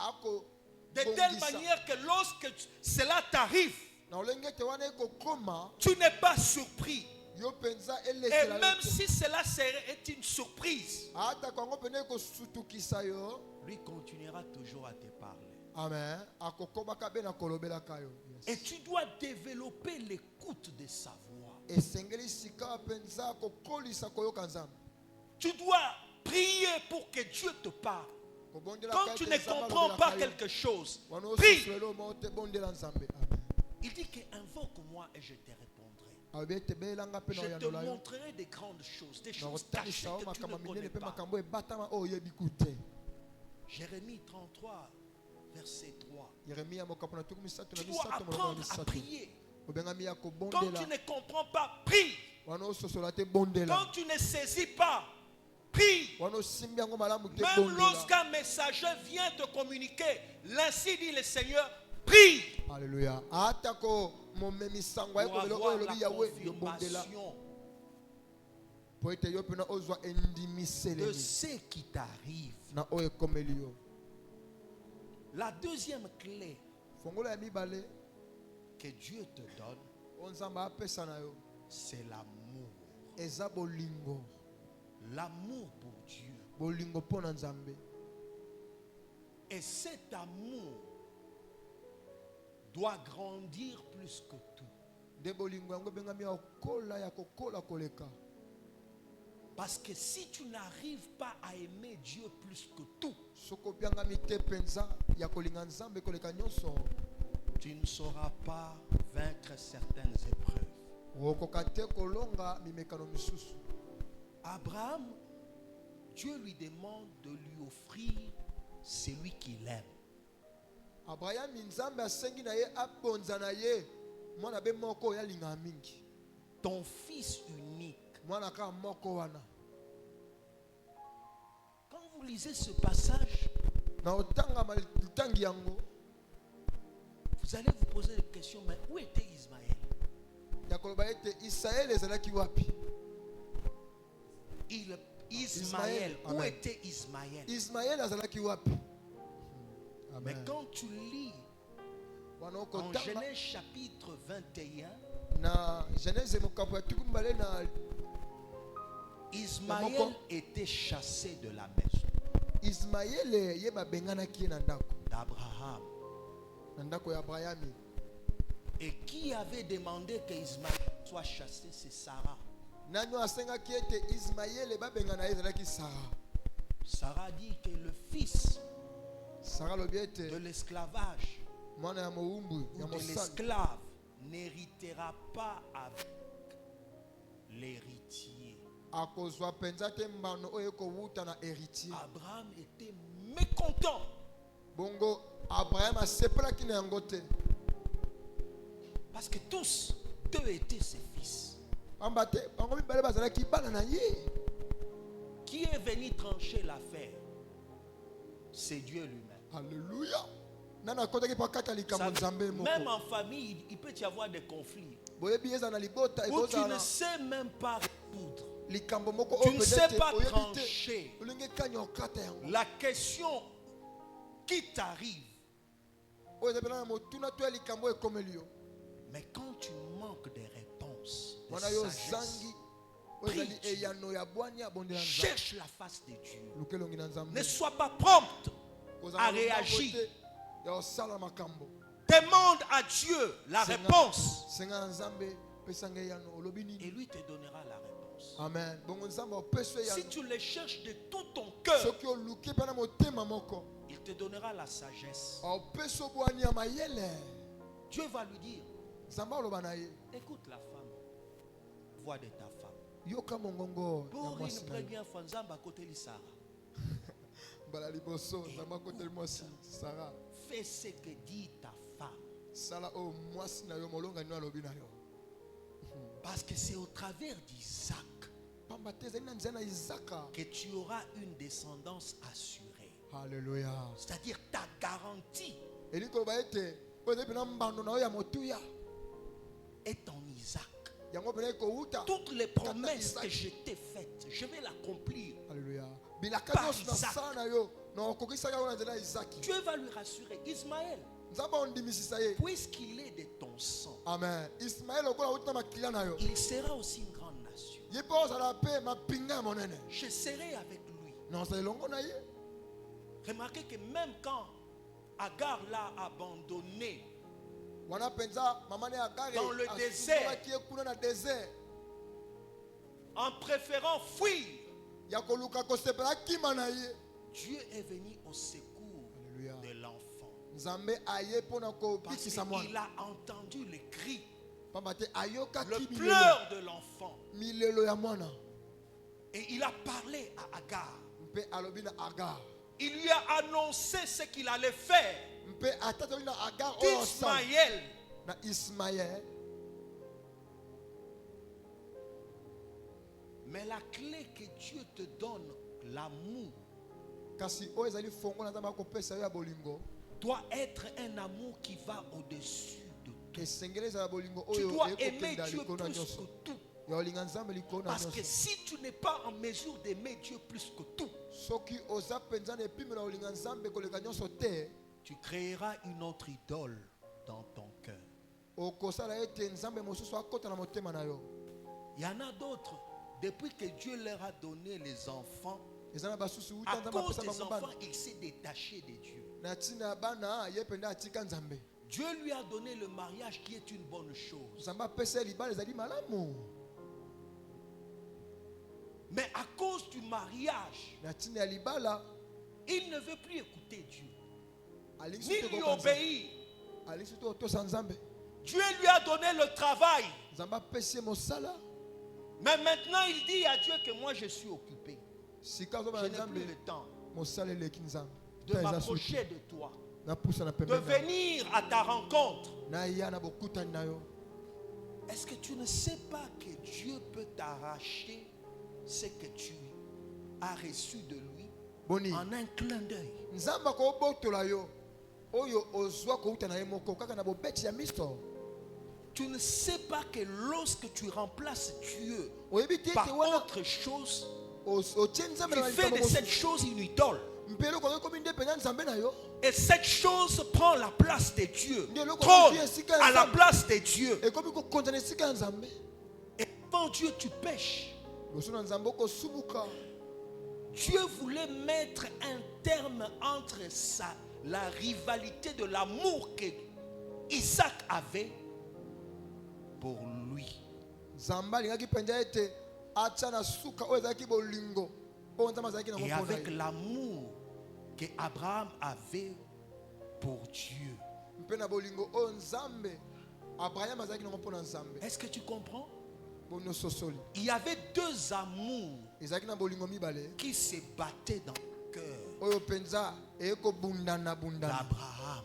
de telle manière que lorsque cela t'arrive, na olenge ete wana ekokoma tu n'es pas surpris. yo mpenza Et elekela yo même te. si cela serait une surprise, ata kwango pene ekosutukisa yo, lui continuera toujours à te parler. amen, akokomaka be na kolobelaka yo. Et tu dois développer l'écoute de sa voix. Esengeli sika mpenza kokolisa koyoka Nzambe. Tu dois prier pour que Dieu te parle. Quand tu ne comprends pas quelque chose, prie. Il dit que invoque-moi et je te répondrai. Je te montrerai des grandes choses, des choses cachées que tu ne connais pas. Jérémie 33, verset 3. Tu dois apprendre à prier. Quand tu ne comprends pas, prie. Quand tu ne saisis pas, prie. Même lorsqu'un messager vient te communiquer, l'ainsi dit le Seigneur, prie. Alléluia. Pour avoir la confirmation de ce qui t'arrive. La deuxième clé que Dieu te donne, c'est l'amour. L'amour pour Dieu. Et cet amour doit grandir plus que tout. Parce que si tu n'arrives pas à aimer Dieu plus que tout, tu ne sauras pas vaincre certaines épreuves. Abraham, Dieu lui demande de lui offrir celui qu'il aime. Ton fils unique. Quand vous lisez ce passage, vous allez vous poser la question, mais où était Ismaël? Ismaël, où était Ismaël? Mais quand tu lis en Genèse chapitre 21, Ismaël était chassé de la maison d'Abraham. Et qui avait demandé que Ismaël soit chassé? C'est Sarah. Sarah dit que le fils de l'esclavage ou de l'esclave n'héritera pas avec l'héritier. Abraham était mécontent. Parce que tous deux étaient ses fils. Qui est venu trancher l'affaire? C'est Dieu lui-même. Alléluia. Même en famille, il peut y avoir des conflits où tu ne sais même pas résoudre. Tu ne sais pas trancher la question qui t'arrive. Mais quand tu manques de réponses, de sagesse, prie Dieu. Cherche la face de Dieu. Ne sois pas prompte à réagir. Demande à Dieu la réponse. Et lui te donnera la réponse. Amen. Si tu le cherches de tout ton cœur, il te donnera la sagesse. Dieu va lui dire, écoute la femme, voix de ta femme. Pour une première fois, Nzamba côté de Sarah. Fais ce que dit ta femme. Parce que c'est au travers d'Isaac que tu auras une descendance assurée. Alléluia. C'est-à-dire ta garantie est en Isaac. Toutes les promesses que je t'ai faites, je vais l'accomplir. Alléluia. Par Isaac. Dieu va lui rassurer. Ismaël, puisqu'il est de ton sang, amen, il sera aussi une grande nation. Je serai avec lui. Remarquez que même quand Agar l'a abandonné dans le désert, en préférant fuir, Dieu est venu au secours Alléluia. de l'enfant. Nzambe aye pona ko Parce bikisa mwana. qu'il a entendu les cris, Pamba te ayoka le ki pleur de l'enfant. milelo ya mwana. Et il a parlé à Agar. Mpe alobi na Agar. Il lui a annoncé ce qu'il allait faire. Mpe atata na Agar oyo sa Ismaël, na Ismaël. mais la clé que Dieu te donne, l'amour, Kasi oyo ezali fongo na nzambe akopesa yo ya bolingo. doit être un amour qui va au-dessus de tout. Esengeli ezala bolingo Tu oyo dois aimer ekokenda Dieu likolo na plus que nyonso. tout. Ya olinga nzambe likolo na Parce que nyonso. si tu n'es pas en mesure d'aimer Dieu plus que tout, Soki oza penza na epimelo ya olinga nzambe koleka nyonso te, tu créeras une autre idole dans ton cœur. okosala ete nzambe mosusu akota na motema na yo. Il y en a d'autres, depuis que Dieu leur a donné les enfants, Eza na basusu à uta nzambe cause apesa des bango bana. enfants, il s'est détaché de Dieu. Na ntina ya bana ye penda atika nzambe. Dieu lui a donné le mariage qui est une bonne chose. Nzambe apesa ye libala ezali malamu. Mais à cause du mariage, Na ntina ya libala il ne veut plus écouter Dieu, alingi ni soki lui okoka nzambe. obéir. Alingi soki otosa nzambe. Dieu lui a donné le travail. Nzambe apesi ye mosala. Mais maintenant, il dit à Dieu que moi je suis occupé. Sika Je ozobana n'ai plus nzambe le temps mosala eleki nzambe. de Ta eza soki. m'approcher de toi, Napusa na de pembeni na yo. venir à ta rencontre. Na ya na bokutani na yo. Est-ce que tu ne sais pas que Dieu peut t'arracher ce que tu as reçu de lui Boni. en un clin d'œil? Nzambe akobotola yo. Oyo ozwa kouta na ye moko kaka na bobeti ya misto. Tu ne sais pas que lorsque tu remplaces Dieu Oyebi te par ete wana autre chose, otie nzambe tu na fais de likambo cette mosusu. chose une idole. Mpe eloko ekomi nde mpenza nzambe na yo. Et cette chose prend la place de Dieu, Ndio eloko trône okozwi esika ya à la nzambe. place de Dieu. Ekomi kokonza na esika ya nzambe. Et devant Dieu, tu pêches. Liboso na nzambe okosubuka. Dieu voulait mettre un terme entre la rivalité de l'amour que Isaac avait pour lui. Nzambe alingaki mpenza ete atia na suka oyo ezalaki bolingo oyo nzambe azalaki na Et moko na avec ye. l'amour que Abraham avait pour Dieu. Mpe na bolingo oyo nzambe Abraham azalaki na moko na nzambe. Est-ce que tu comprends? Bono sosoli. Il y avait deux amours Ezalaki na bolingo mibale qui se battaient dans le cœur oyo mpenza ekobundana bundana d'Abraham.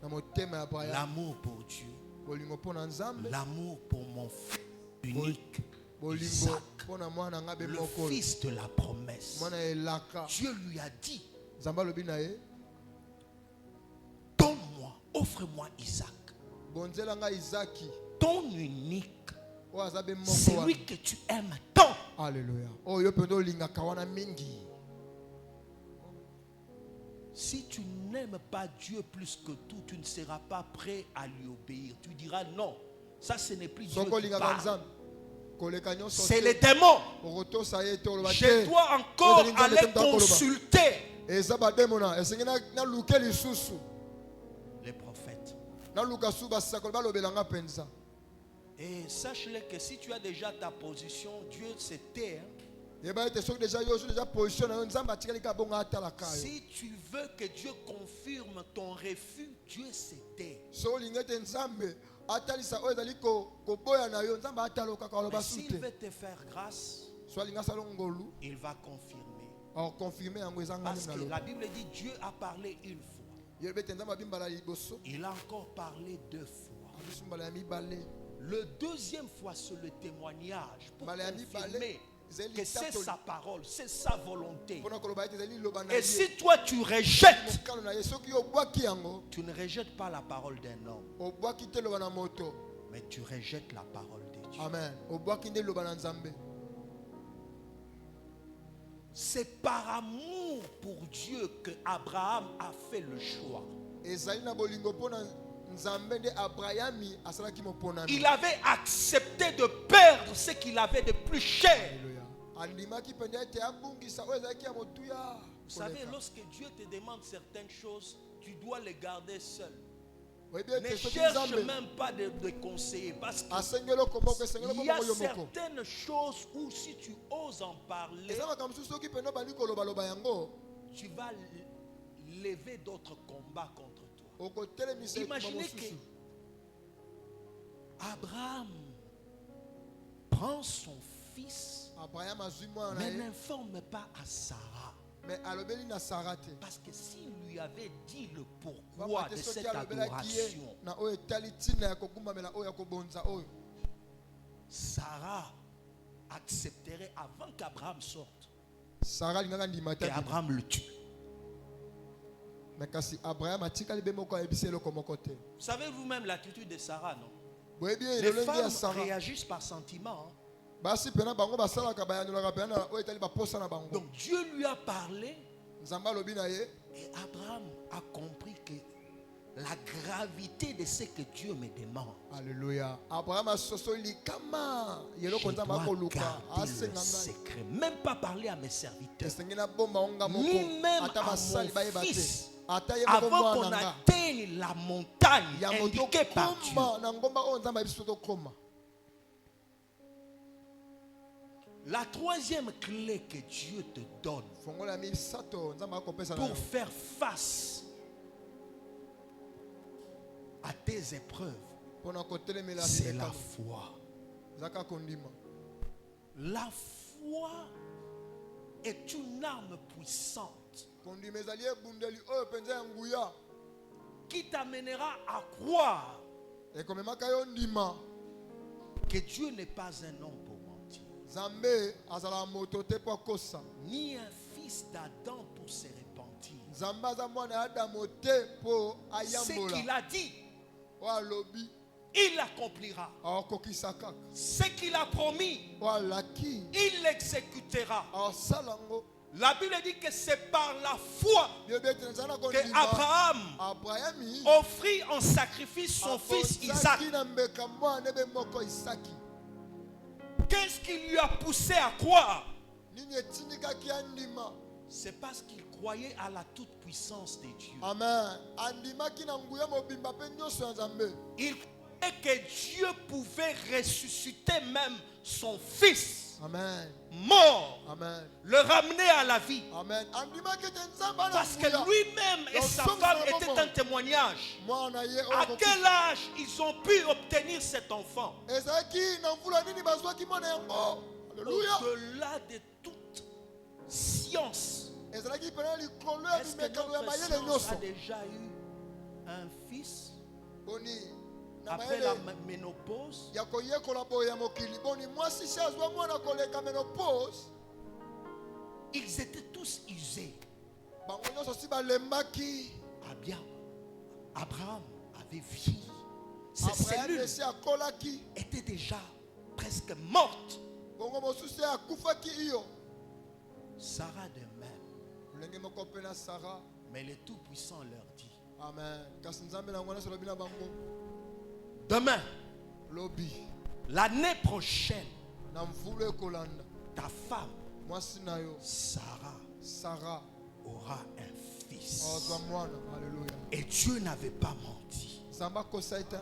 na motema ya Abraham. L'amour pour Dieu, Bolingo mpo na nzambe, l'amour pour mon fils unique, bolingo Isaac, mpo na mwana nga be le moko. fils de la promesse. Mwana elaka. Dieu lui a dit, Nzambe alobi na ye, donne-moi, offre-moi Isaac, bonzela nga Izaki ton unique, oyo aza be moko celui wana. que tu aimes tant. Alléluia. Oyo mpenza olingaka wana mingi. Si tu n'aimes pas Dieu plus que tout, tu ne seras pas prêt à lui obéir. Tu diras non, ça ce n'est plus Dieu Soko qui lingaka parle. nzambe koleka nyonso C'est te. les démons. Okotosa ye te oloba Je te. dois encore Oyo nzambe aller te mutaka koloba. consulter Eza bademo na esengi naluke lisusu les prophètes. naluka su basakoli balobelanga mpenza. Et sache-le que si tu as déjà ta position, Dieu se tait. Hein. Yeba ete soki deja yo ozwi deja position na yo nzambe atikali kaka bongo atalaka yo. Si tu veux que Dieu confirme ton refus, Dieu se tait. So olingi ete nzambe atalisa oyo ezali koboya na yo nzambe atala kaka oloba Mais su s'il te. veut te faire grâce, So alingi asala ngolu il va confirmer. akokonfirme yango eza Parce ngani na que la lo. Bible dit Dieu a parlé une fois. Yebi ete nzambe abimbala liboso Il a encore parlé deux fois. abisumbala ya mibale. Le deuxième fois, c'est le témoignage pour Malami confirmer balé, que c'est sa parole, c'est sa volonté. mpona koloba ete ezali liloba na Et ye. si toi tu rejettes, Mokano na ye soki obwaki yango tu ne rejettes pas la parole d'un homme, obwaki te loba na moto. mais tu rejettes la parole de Dieu. Amen. Obwaki nde loba na nzambe. C'est par amour pour Dieu que Abraham a fait le choix. Ezali na bolingo mpona nzambe nde Abrahami asalaki moponami. Il avait accepté de perdre ce qu'il avait de plus cher. Alléluia. Andimaki pende ete abungisa oyo ezalaki ya motuya. Vous savez, lorsque Dieu te demande certaines choses, tu dois les garder seul. Oyebi Ne ete soki cherche nzambe même pas de conseiller parce qu'il asengeli okomoko esengeli y a okomoko yo moko. certaines choses où si tu oses en parler, Eza makambo mosusu soki pene obandi kolobaloba yango tu vas lever d'autres combats contre toi. okotelemisa Imaginez mosusu. que Abraham prend son fils, Abraham azwi mwana na mais ye, n'informe pas à Sarah. mais alobeli na Sara te. Parce que s'il lui avait dit le pourquoi Papa de te soki cette alobelaki ye adoration, na oyo etali ntina ya kogumbamela oyo ya kobonza oyo, Sarah accepterait avant qu'Abraham sorte. Sara alingaka ndima te Et Abraham le tue. mais kasi Abraham atikali be moko ayebisa eloko moko te. Vous savez vous-même l'attitude de Sarah, non? boyebi ye Les elongi ya femmes Sara réagissent par sentiment. Hein. basi pena bango basalaka bayanolaka pena na oyo etali baposa na bango. Donc Dieu lui a parlé Nzambe alobi na ye, et Abraham a compris que la gravité de ce que Dieu me demande, Alléluia. Abraham asosoli kama je yeloko dois Nzambe akoluka garder le asenga ngai. secret. Même pas parler à mes serviteurs. Esengi na bomba onga moko Ni même ata à basali mon bayeba te. fils. Ata ye moko Avant qu'on mwana nga atteigne la montagne ya moto indiquée par Dieu. koma na ngomba oyo Nzambe ayebiso tokoma. La troisième clé que Dieu te donne Fongola misato Nzambe akopesa na pour yo. faire face à tes épreuves, Pona kotelemela c'est la bimekano. foi. Zaka kondima. La foi est une arme puissante Kondima ezali ebundeli oyo penza ya nguya. qui t'amènera à croire Ekomemaka yo ndima. que Dieu n'est pas un homme pour mentir, Nzambe azala moto te po akosa. ni un fils d'Adam pour se repentir. Nzambe aza mwana ya Adamu te po Ce qu'il ayambola. a dit, O alobi il l'accomplira. akokisa kaka. Ce qu'il a promis, O alaki il l'exécutera. asala ngo. La Bible dit que c'est par la foi Biobete nzana que kondima. Abraham Abrahami offrit en sacrifice son fils Isaac. aponzaki na mbeka mwana ebe moko Isaki. Qu'est-ce qui lui a poussé à croire? Nini etindikaki andima. C'est parce qu'il croyait à la toute-puissance de Dieu. Amen. Andimaki na nguya mobimba pe nyonso ya Nzambe. Il croyait que Dieu pouvait ressusciter même son fils Amen. mort, Amen. le ramener à la vie. Amen. Andimaki te Nzambe na Parce que nguya. lui-même et sa femme étaient un témoignage. Mwana ye À oyo quel âge ils ont pu obtenir cet enfant? ezalaki na mvula nini bazwaki mwana yango. Alléluia. Au-delà de toute science, Ezalaki pena likolo ya est-ce que bimekano ya notre mayele science nyonso. a déjà eu un fils Boni na après la mayele ménopause? ya koyekola boye ya mokili. Boni mwasi si azwa mwana koleka menopause. Ils étaient tous usés. Bango nyonso si balembaki. Ah bien, Abraham avait vieilli. Ses Abraham cellules esi akolaki. étaient déjà presque mortes. Bongo mosusu akufaki iyo. Sarah de même. Lenge moko pe na Sara. Mais le Tout-Puissant leur dit, Amen. Kasi Nzambe na ngwana solobi na bango. demain, Lobi. l'année prochaine, Na mvula ekolanda. ta femme, Mwasi na yo. Sarah, Sara. aura un fils. Ozwa mwana. Alléluia. Et Dieu n'avait pas menti. Nzambe akosa ete.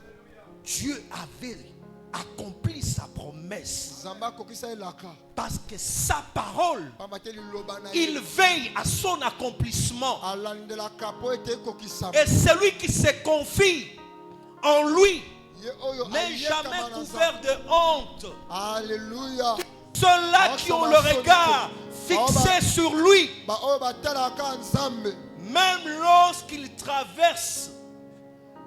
Dieu avait accompli sa promesse. Nzambe akokisa elaka. Parce que sa parole, Pamba te liloba na il ye. veille à son accomplissement. Alandelaka po ete ekokisama. Et celui qui se confie en lui Ye oyo n'est ayekama jamais na couvert Nzambe. de honte. Alléluia. Ceux-là qui ont le regard fixé sur lui, Ba oyo batalaka Nzambe. même lorsqu'ils traversent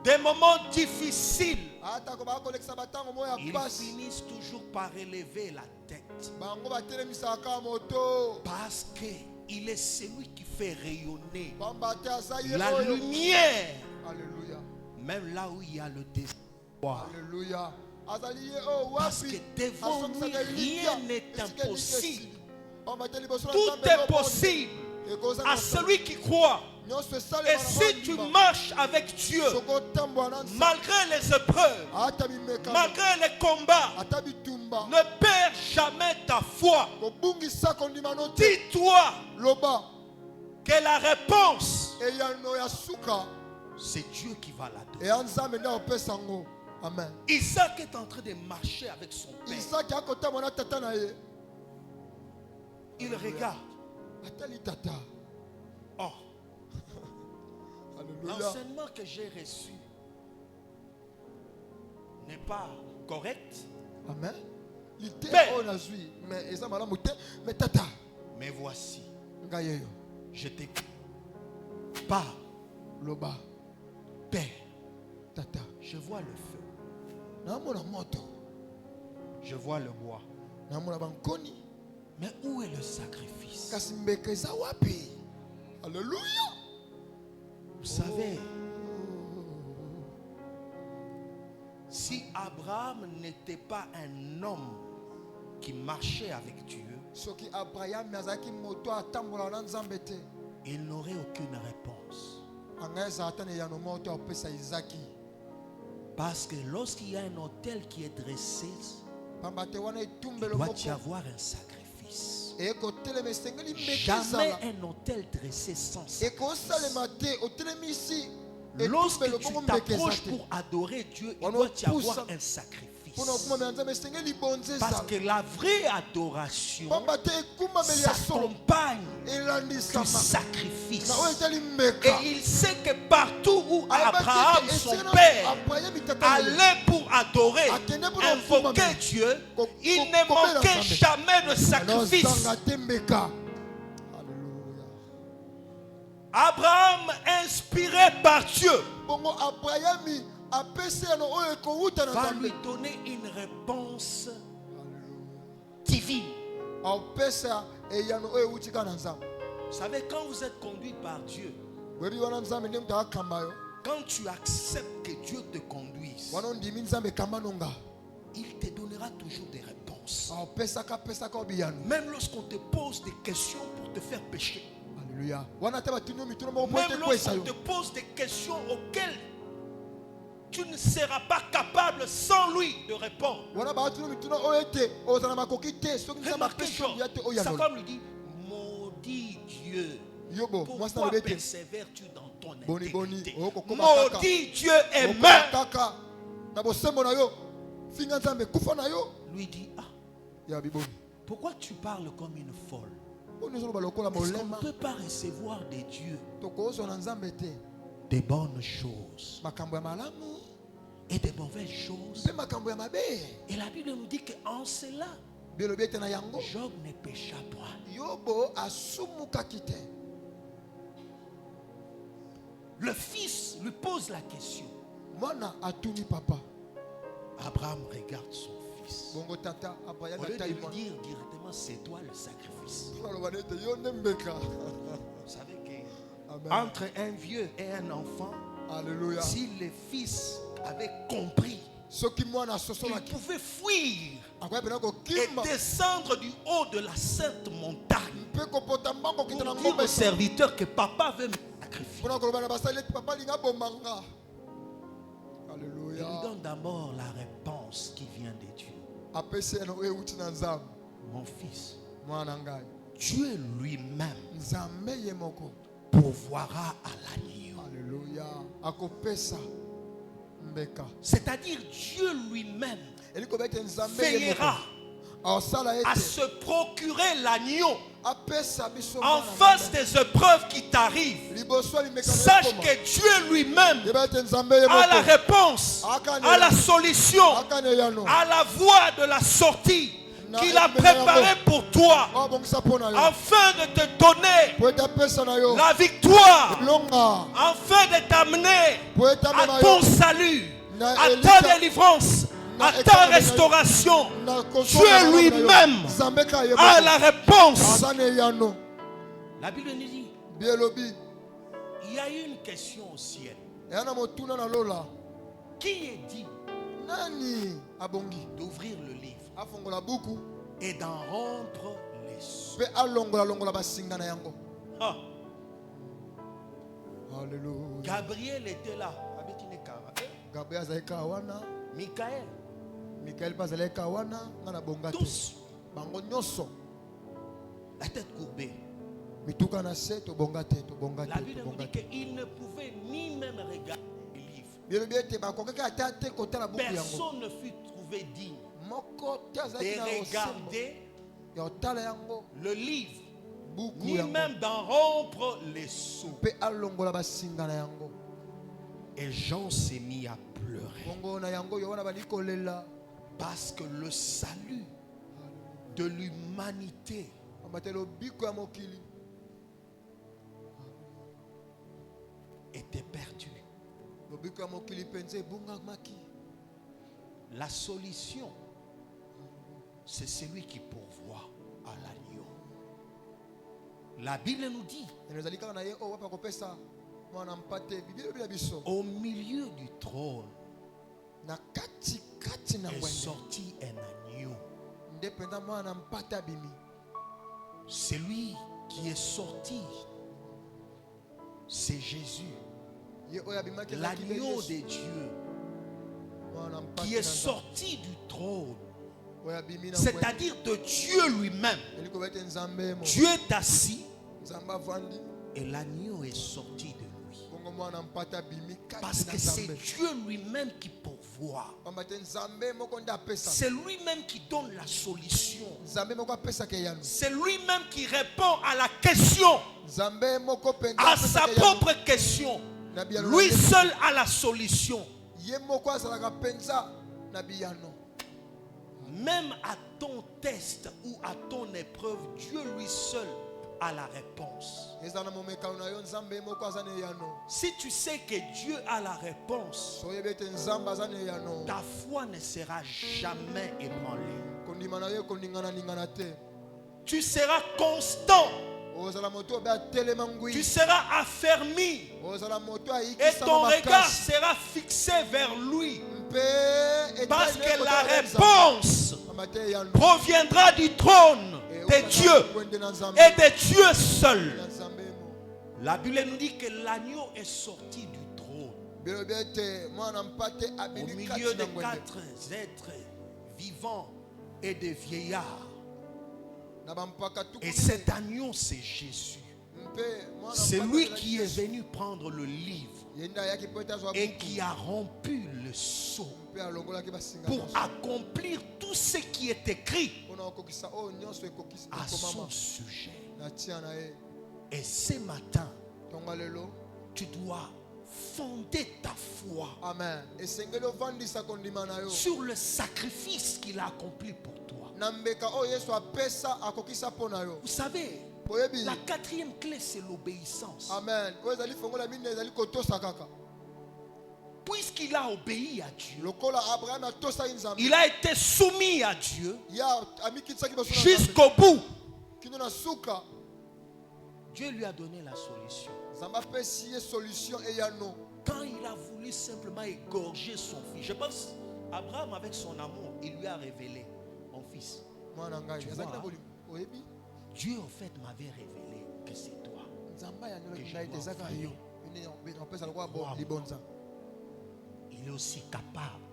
des moments difficiles, Ata ko bakolekisa batango mo ya ils pasi. finissent toujours par relever la tête. Bango batelemisaka moto. Parce qu'il est celui qui fait rayonner Pamba te aza ye la oyo. lumière, Alléluia. même là où il y a le désespoir. Alléluia. Azali ye oyo Parce wapi. que devant lui, Asokisaka rien elikya. n'est Esika elikya impossible. esili. Pamba te liboso na Tout Nzambe est eloko possible ekozala à na celui qui croit. nyonso esalema Et na si tu bandima. marches avec Dieu, Soki otambola na Nzambe. malgré les épreuves, Ata bimekano. malgré les combats, Ata bitumba. ne perds jamais ta foi. Kobungisa kondima no te. Dis-toi Loba. que la réponse, Eyano ya suka. c'est Dieu qui va la donner. Eya Nzambe nde apesa ngo. Amen. Isaac est en train de marcher avec son père. Isaki akotambola na tata na ye. Il regarde. Atali tata. Oh, Alléluia. l'enseignement que j'ai reçu n'est pas correct, Amen. L'idée Mais- on a joué, mais ils ont mal monté, mais tata, mais voici, ngayeyo, je t'écoute. Pas, loba, Père, tata. je vois le feu, Namona moto, je vois le bois. namona bankoni, Mais où est le sacrifice? kasi mbekeza wapi? Alléluia. Vous savez, si Abraham n'était pas un homme qui marchait avec Dieu, Soki Abraham azaki moto atambola na Nzambe te, il n'aurait aucune réponse. angeza atane ya no moto opesa Isaki. Parce que lorsqu'il y a un autel qui est dressé, Pambate wana il itumbelo doit moko. y avoir un sacrifice. Eko teleme sengeli Jamais mbekeza. un autel dressé sans Eko sacrifice. salema te otelemisi. Lorsque Etumbelo tu bongo t'approches mbekeza te. pour adorer Dieu, il On doit y pousse avoir un sacrifice. Pona kuma me Nzambe sengeli bonze Parce za. que la vraie adoration Pambate kuma me ya solo. s'accompagne Elandi du sama. sacrifice. Na oyeteli mbeka. Et il sait que partout où Ayebaki Abraham, ete son esena père, Abraham itata allait pour adorer, Akende pour invoquer mfuma, Dieu, il ko- ne komela manquait Nzambe. jamais de sacrifice. Nozanga te mbeka. Alléluia. Abraham, inspiré par Dieu, Bongo Abraham apesi no oyo ekowuta na va Nzambe. lui donner une réponse Alléluia. divine. Apesa eyano oyo ewutika na Nzambe. Vous savez, quand vous êtes conduit par Dieu, Bwebi wana Nzambe nde mutu akamba yo. quand tu acceptes que Dieu te conduise, Wana ondimi Nzambe kamba nonga. il te donnera toujours des réponses. Apesaka obiyano. Même lorsqu'on te pose des questions pour te faire pécher. Alléluia. Wana te batino mituna moko po Même te kwesa lorsqu'on yo. te pose des questions auxquelles tu ne seras pas capable sans lui de répondre. Wana batino mituna oyo ete ozana makoki te soki Nzambe Remarquez apesi Job, yo te sa oyano. femme lui dit, maudit Dieu, Yobo, moi ça pourquoi le bete. persévères-tu dans ton Boni boni. intégrité? Oko koma kaka. Maudit Dieu et Okoma meurt. kaka. Na bosembo na yo. Finga Nzambe kufa na yo. Lui dit, ah, Ya biboni. pourquoi tu parles comme une folle? Boni zo balokola Est-ce qu'on molema. ne peut pas recevoir de Dieu Tokozo na Nzambe te. des bonnes choses Makambo ya malamu. et des mauvaises choses? Pe makambo ya mabe. Et la Bible nous dit qu'en cela, Bilobi ete na yango. Job ne pécha point. Yobo asumukaki te. Le fils lui pose la question. Mwana atuni papa. Abraham regarde son fils. Bongo tata Abraham Au lieu de atai lui mwana. dire directement, c'est toi le sacrifice. Aloba nete yo nde mbeka. Vous savez que Amen. entre un vieux et un enfant, Alléluia. si le fils avait compris, Soki mwana il sosolaki. pouvait fuir Akoya pena et kokima. descendre du haut de la sainte montagne Mpe kopota mbango pour kita na dire ngombe. au serviteur que papa veut me sacrifier. Pona koloba na basali ete papa linga bomanga. Il lui Alléluia. donne d'abord la réponse qui vient de Dieu. Apesi eno oyo ewuti na Nzambe. Mon fils, Mwana ngai. Dieu lui-même Nzambe ye moko. pourvoira à l'agneau. Alléluia. Akopesa mbeka. C'est-à-dire Dieu lui-même Eliko bete Nzambe ye veillera moko. Asala à ete se procurer l'agneau apesa biso en mwana face ngai. des épreuves qui t'arrivent. Liboso limeka na Sache ekoma. que Dieu lui-même Yeba ete Nzambe ye a la moko. réponse, a la solution, Akane yano. a la voie de la sortie Na qu'il a ekmena préparée yango. pour toi Oh bongisa pona yo. afin de te donner Po ete apesa na yo. la victoire, Longa. afin de t'amener Po ete à amena ton yo. salut, Na à elika- ta délivrance, na à ta ekama na- restauration. Na konsolo Dieu na yo. lui-même Nzambe ka ye a moko. la réponse. Akane yano. La Bible nous dit, Bielobi. il y a eu une question au ciel. Yana motuna na lola. Qui est dit Nani abongi. d'ouvrir le livre Afongola buku. et d'en rompre les sceaux? Pe alongola basinga na yango. Ah, Alléluia. Gabriel était là. Gabriel azalika wana. Michael, Michael bazalika wana. Ngana bonga te. tous, Bango nyonso. la tête courbée. Mituka na se to bonga te, to bonga La te, Bible to nous bonga dit te. qu'il ne pouvait ni même regarder le livre. Bielobi ete bakokaki ata te kotala buku yango. Personne ne fut trouvé digne Moko te de azalaki na osembo. regarder Ya otala yango. le livre buku ni yango même d'en rompre les sceaux. mpe alongola basinga na yango. Et Jean s'est mis à pleurer. Bongo na yango Yohana bali kolela Parce que le salut de l'humanité amatelo biko ya mokili était perdu. lobiko ya mokili penze ebungamaki. La solution, c'est celui qui pourvoit à l'agneau. La Bible nous dit, ezali kaka na ye oyo wapa kopesa mwana mpate biblia bila biso au milieu du trône na kati kati na est ngwende sorti un agneau. nde penza mwana mpate abimi. Celui qui est sorti, c'est Jésus, Ye oyo abimaki ezalaki nde l'agneau Yesu. de Dieu, Mwana mpate qui est na Nzambe. sorti du trône, Oyo abimi na ngwende. c'est-à-dire de Dieu lui-même. eliko bete nzambe mo Dieu est assis nzambe avandi et l'agneau est sorti de lui. bongo mwana mpate abimi Parce kati na que c'est nzambe. Dieu lui-même qui pourvoit. pamba te nzambe moko nde apesa. C'est lui-même qui donne la solution. nzambe moko apesaka eyano. C'est lui-même qui répond à la question, nzambe moko penza à sa apesaka eyano. propre question. Na biyano Lui na ye. seul a la solution. Ye moko azalaka penza na biyano. Même à ton test ou à ton épreuve, Dieu lui seul a la réponse. eza na momekano na yo nzambe moko aza na eyano. Si tu sais que Dieu a la réponse, soyebi ete nzambe aza na eyano. ta foi ne sera jamais ébranlée. kondima na yo koningana te. Tu seras constant. ozala moto obe atelema Tu ngwi. seras affermi. ozala moto Et ayikisama ton regard makasi. sera fixé vers lui. mpe Parce etali que moto la ya nzambe. réponse Pamba te eyano. proviendra du trône de Dieu Ngwende na nzambe. et de Dieu seul. Na nzambe mo. La Bible nous dit que l'agneau est sorti du trône Bilobi ete mwana mpate au abimi milieu kati de na ngwende. 4 êtres vivants et de vieillards. Na bampaka tuku Et mingi. cet agneau, c'est Jésus. Mpe mwana C'est mpate lui azalaki qui est Yesu. venu prendre le livre Ye nde ayaki po ete azwa et buku. qui a rompu le sceau Mpe alongolaki basinga pour nyonso. accomplir tout ce qui est écrit Mpona kokokisa oyo nyonso ekokisi à son ekomama sujet. na tia na ye. Et ce matin, Tonga lelo. tu dois fonder ta foi Amen. Esengeli ovandisa kondima na yo. sur le sacrifice qu'il a accompli pour toi. Na mbeka oyo Yesu apesa akokisa mpo na yo. Vous savez, Oyebi. la quatrième clé, c'est l'obéissance. Amen. Oyo ezali fongola mine ezali kotosa kaka. Puisqu'il a obéi à Dieu, Lokola Abraham atosaki nzambe. il a été soumis à Dieu Ya amikitisaki baso na nzambe. jusqu'au bout. Kino na suka. Dieu lui a donné la solution. Nzambe apesi ye solution eyano. Quand il a voulu simplement égorger son fils, je pense, Abraham, avec son amour, il lui a révélé, mon fils, Mwana ngai. Tu Ezaki vois, na bolingo. Oyebi. Dieu en fait m'avait révélé que c'est toi. Nzambe ya nyo Que je ngai dois tezaka offrir. yo. Ine apesa lokola bo Wow. libonza. Il est aussi capable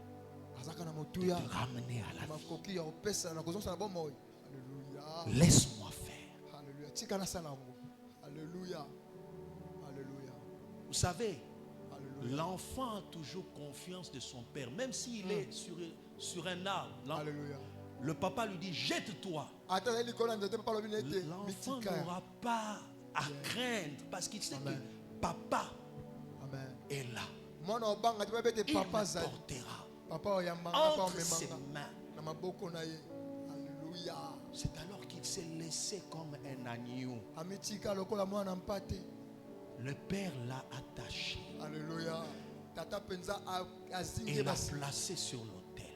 Azaka na de motuya. te ramener à la vie. Makoki ya opesa na kozonsa na bomoi. Alléluia. Laisse-moi faire. Alléluia. Tika na sala ngo. Alléluia. Alléluia. Vous savez, Alléluia. l'enfant a toujours confiance de son père, même s'il est sur un arbre. Alléluia. Le papa lui dit, jette-toi. Ata zali kola nzete papa lobi nete. L'enfant Mitika. n'aura pas à craindre parce qu'il sait Amen. que papa Amen. est là. Mwana obanga te bete Il papa le zali. portera Papa oyamba papa entre ses omemanga. mains. Na maboko na ye. Alléluia. C'est alors qu'il s'est laissé comme un agneau. Amitika lokola mwana mpate. Le père l'a attaché Alléluia. Tata penza azinge et l'a basi. placé sur l'autel.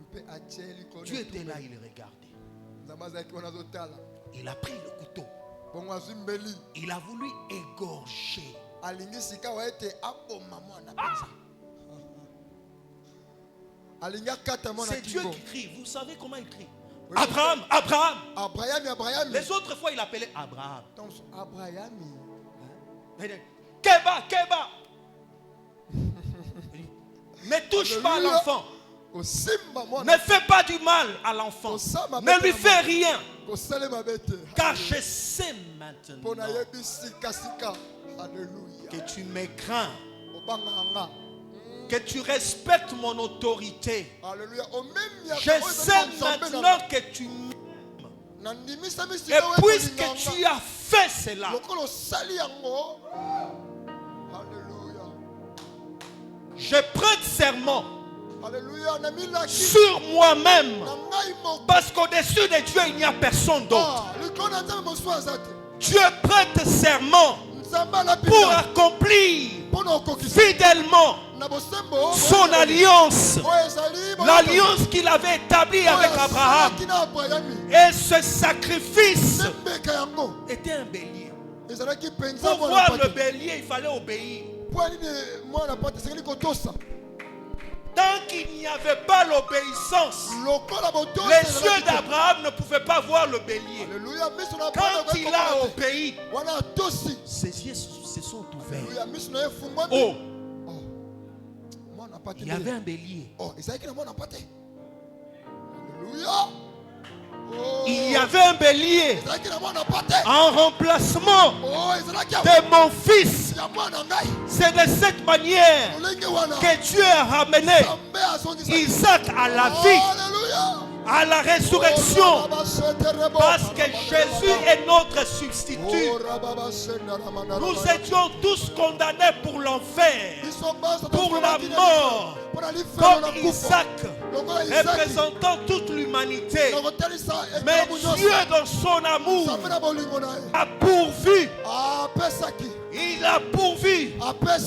Mpe atieli kola. Dieu était là, il regardait. Nzambe azalaki wana azotala. Il a pris le couteau. Bongo azwi mbeli. Il a voulu égorger. Alingi sika wa ete aboma mwana penza. Alingi akata mwana C'est Dieu kingo. qui crie. Vous savez comment il crie? Oui, Abraham, Abraham. Abraham. Les autres fois, il appelait Abraham. Donc, Abraham. Il dit, Keba, Keba. Il dit, ne touche pas à Alléluia. l'enfant. Kosimba Ne mwana. fais pas du mal à l'enfant. Ne lui fais rien. Kosale mabete. Car je sais Pona maintenant yebi sika sika. Alléluia. que tu me crains, Obanga. que tu respectes mon autorité. Alléluia. O même ya. Je sais maintenant que tu m'aimes Et puisque tu as fait cela, je prête serment sur moi-même, parce qu'au-dessus de Dieu, il n'y a personne d'autre. Dieu prête serment pour accomplir fidèlement son alliance, l'alliance qu'il avait établie avec Abraham. Et ce sacrifice était un bélier. Pour voir le bélier, il fallait obéir. Tant qu'il n'y avait pas l'obéissance, les yeux d'Abraham ne pouvaient pas voir le bélier. Quand il a obéi, ses yeux se sont ouverts. Oh, il y avait un bélier. Il y avait un bélier en remplacement de mon fils. C'est de cette manière que Dieu a ramené Isaac à la vie, à la résurrection, parce que Jésus est notre substitut. Nous étions tous condamnés pour l'enfer, pour la mort, comme Isaac, représentant toute l'humanité. Mais Dieu, dans son amour, a pourvu. Il a pourvu.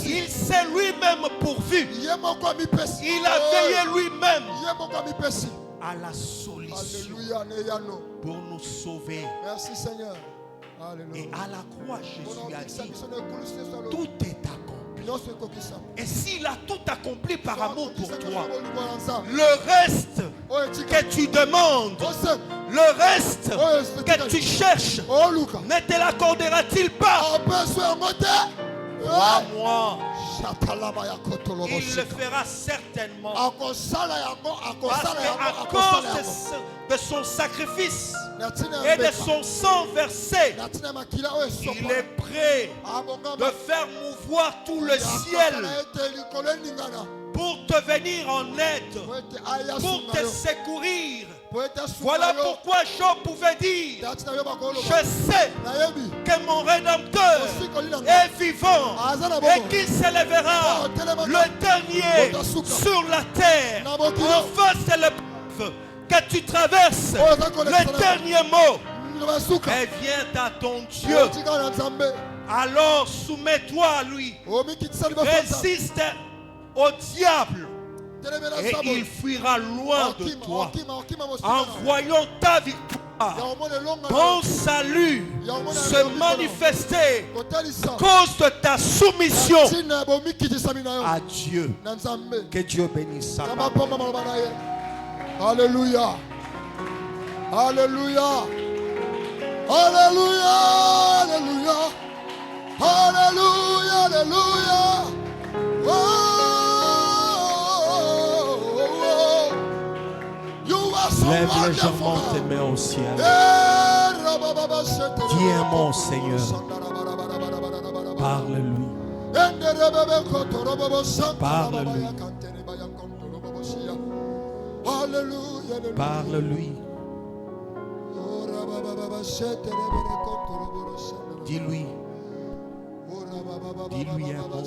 Il s'est lui-même pourvu. Il a veillé lui-même à la solution pour nous sauver. Merci Seigneur. Et à la croix, Jésus a dit, tout est accompli. Et s'il a tout accompli par amour pour toi, le reste que tu demandes, le reste que tu cherches, ne te l'accordera-t-il pas? Crois-moi, il le fera certainement. Parce qu'à cause de son sacrifice et de son sang versé, il est prêt de faire mouvoir tout le ciel pour te venir en aide, pour te secourir. Voilà pourquoi Job pouvait dire, je sais que mon Rédempteur est vivant et qu'il s'élèvera le dernier sur la terre. En face de l'épreuve que tu traverses, le dernier mot, et viens à ton Dieu. Alors soumets-toi à lui, résiste au diable et il fuira loin de toi. En voyant ta victoire, ton salut se manifester à cause de ta soumission à Dieu. Que Dieu bénisse sa parole. Alléluia. Alléluia. Alléluia. Alléluia. Alléluia. Alléluia. Lève légèrement tes mains au ciel. Dis un mot, Seigneur. Parle-lui. Parle-lui. Parle-lui. Dis-lui. Dis-lui un mot.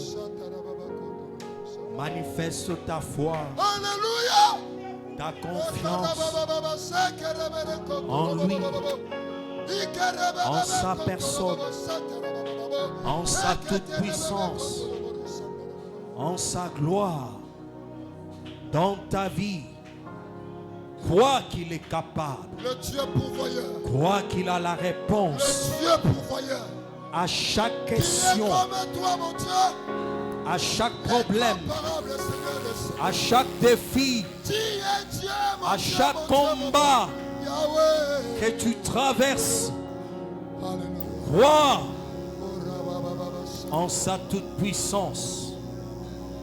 Manifeste ta foi. Ta confiance en lui, en sa personne, en sa toute-puissance, en sa gloire, dans ta vie. Crois qu'il est capable. Le Dieu pourvoyeur. Crois qu'il a la réponse. Le Dieu pourvoyeur. À chaque question. À chaque problème. À chaque défi. À chaque combat que tu traverses. Crois en sa toute-puissance,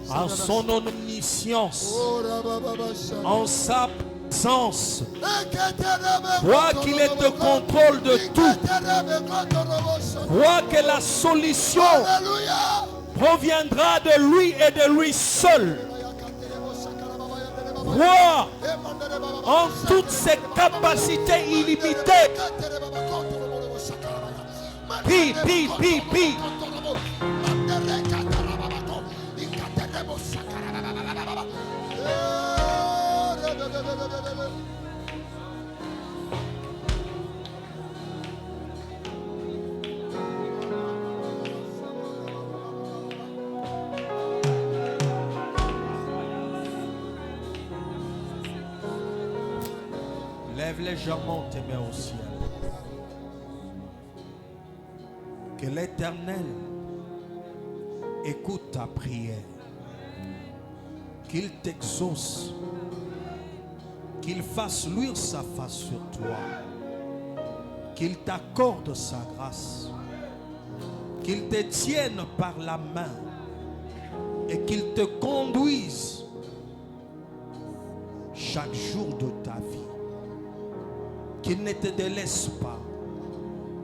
en son omniscience, en sa présence. Crois qu'il est au contrôle de tout. Crois que la solution proviendra de lui et de lui seul. Crois en toutes ses capacités illimitées. Pi, pi, pi, pi. Lève légèrement tes mains au ciel. Que l'Éternel écoute ta prière. Qu'il t'exauce. Qu'il fasse luire sa face sur toi. Qu'il t'accorde sa grâce. Qu'il te tienne par la main. Et qu'il te conduise chaque jour de ta vie. Qu'il ne te délaisse pas.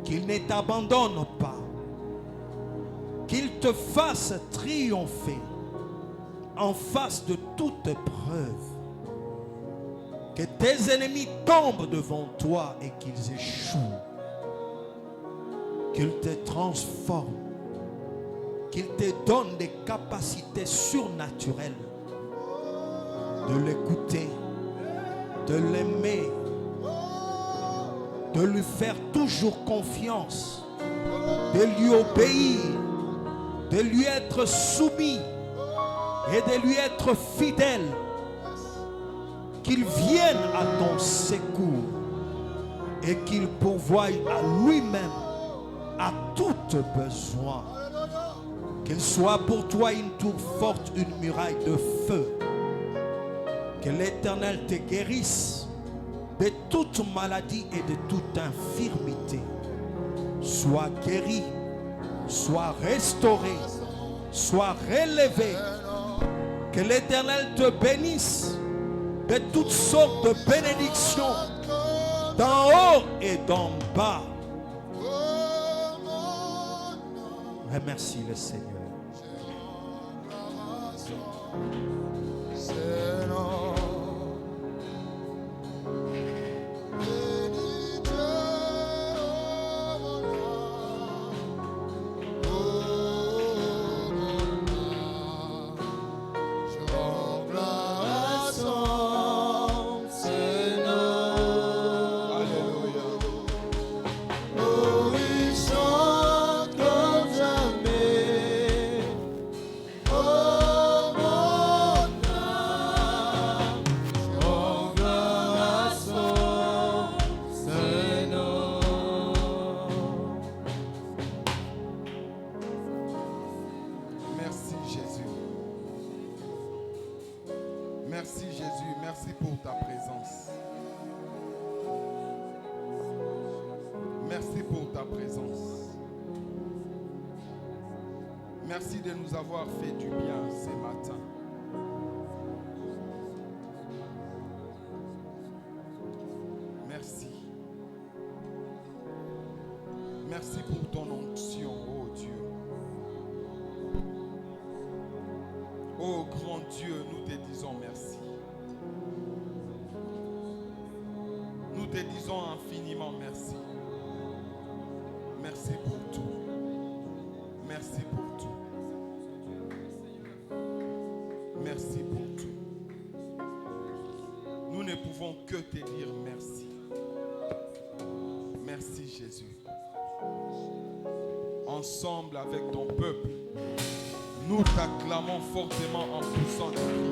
Qu'il ne t'abandonne pas. Qu'il te fasse triompher en face de toute épreuve. Que tes ennemis tombent devant toi et qu'ils échouent. Qu'il te transforme. Qu'il te donne des capacités surnaturelles de l'écouter, de l'aimer, de lui faire toujours confiance, de lui obéir, de lui être soumis et de lui être fidèle. Qu'il vienne à ton secours et qu'il pourvoie à lui-même à tout besoin. Qu'il soit pour toi une tour forte, une muraille de feu. Que l'Éternel te guérisse de toute maladie et de toute infirmité. Sois guéri, sois restauré, sois relevé. Que l'Éternel te bénisse de toutes sortes de bénédictions, d'en haut et d'en bas. Remercie le Seigneur. Merci Jésus, merci pour ta présence. Merci pour ta présence. Merci de nous avoir fait du bien ce matin. Merci. Merci pour ton onction, oh Dieu. Oh grand Dieu, nous te disons merci. Nous te disons infiniment merci. Merci pour tout. Merci pour tout. Merci pour tout. Nous ne pouvons que te dire merci. Merci Jésus. Ensemble avec ton peuple, nous t'acclamons fortement en poussant des cris.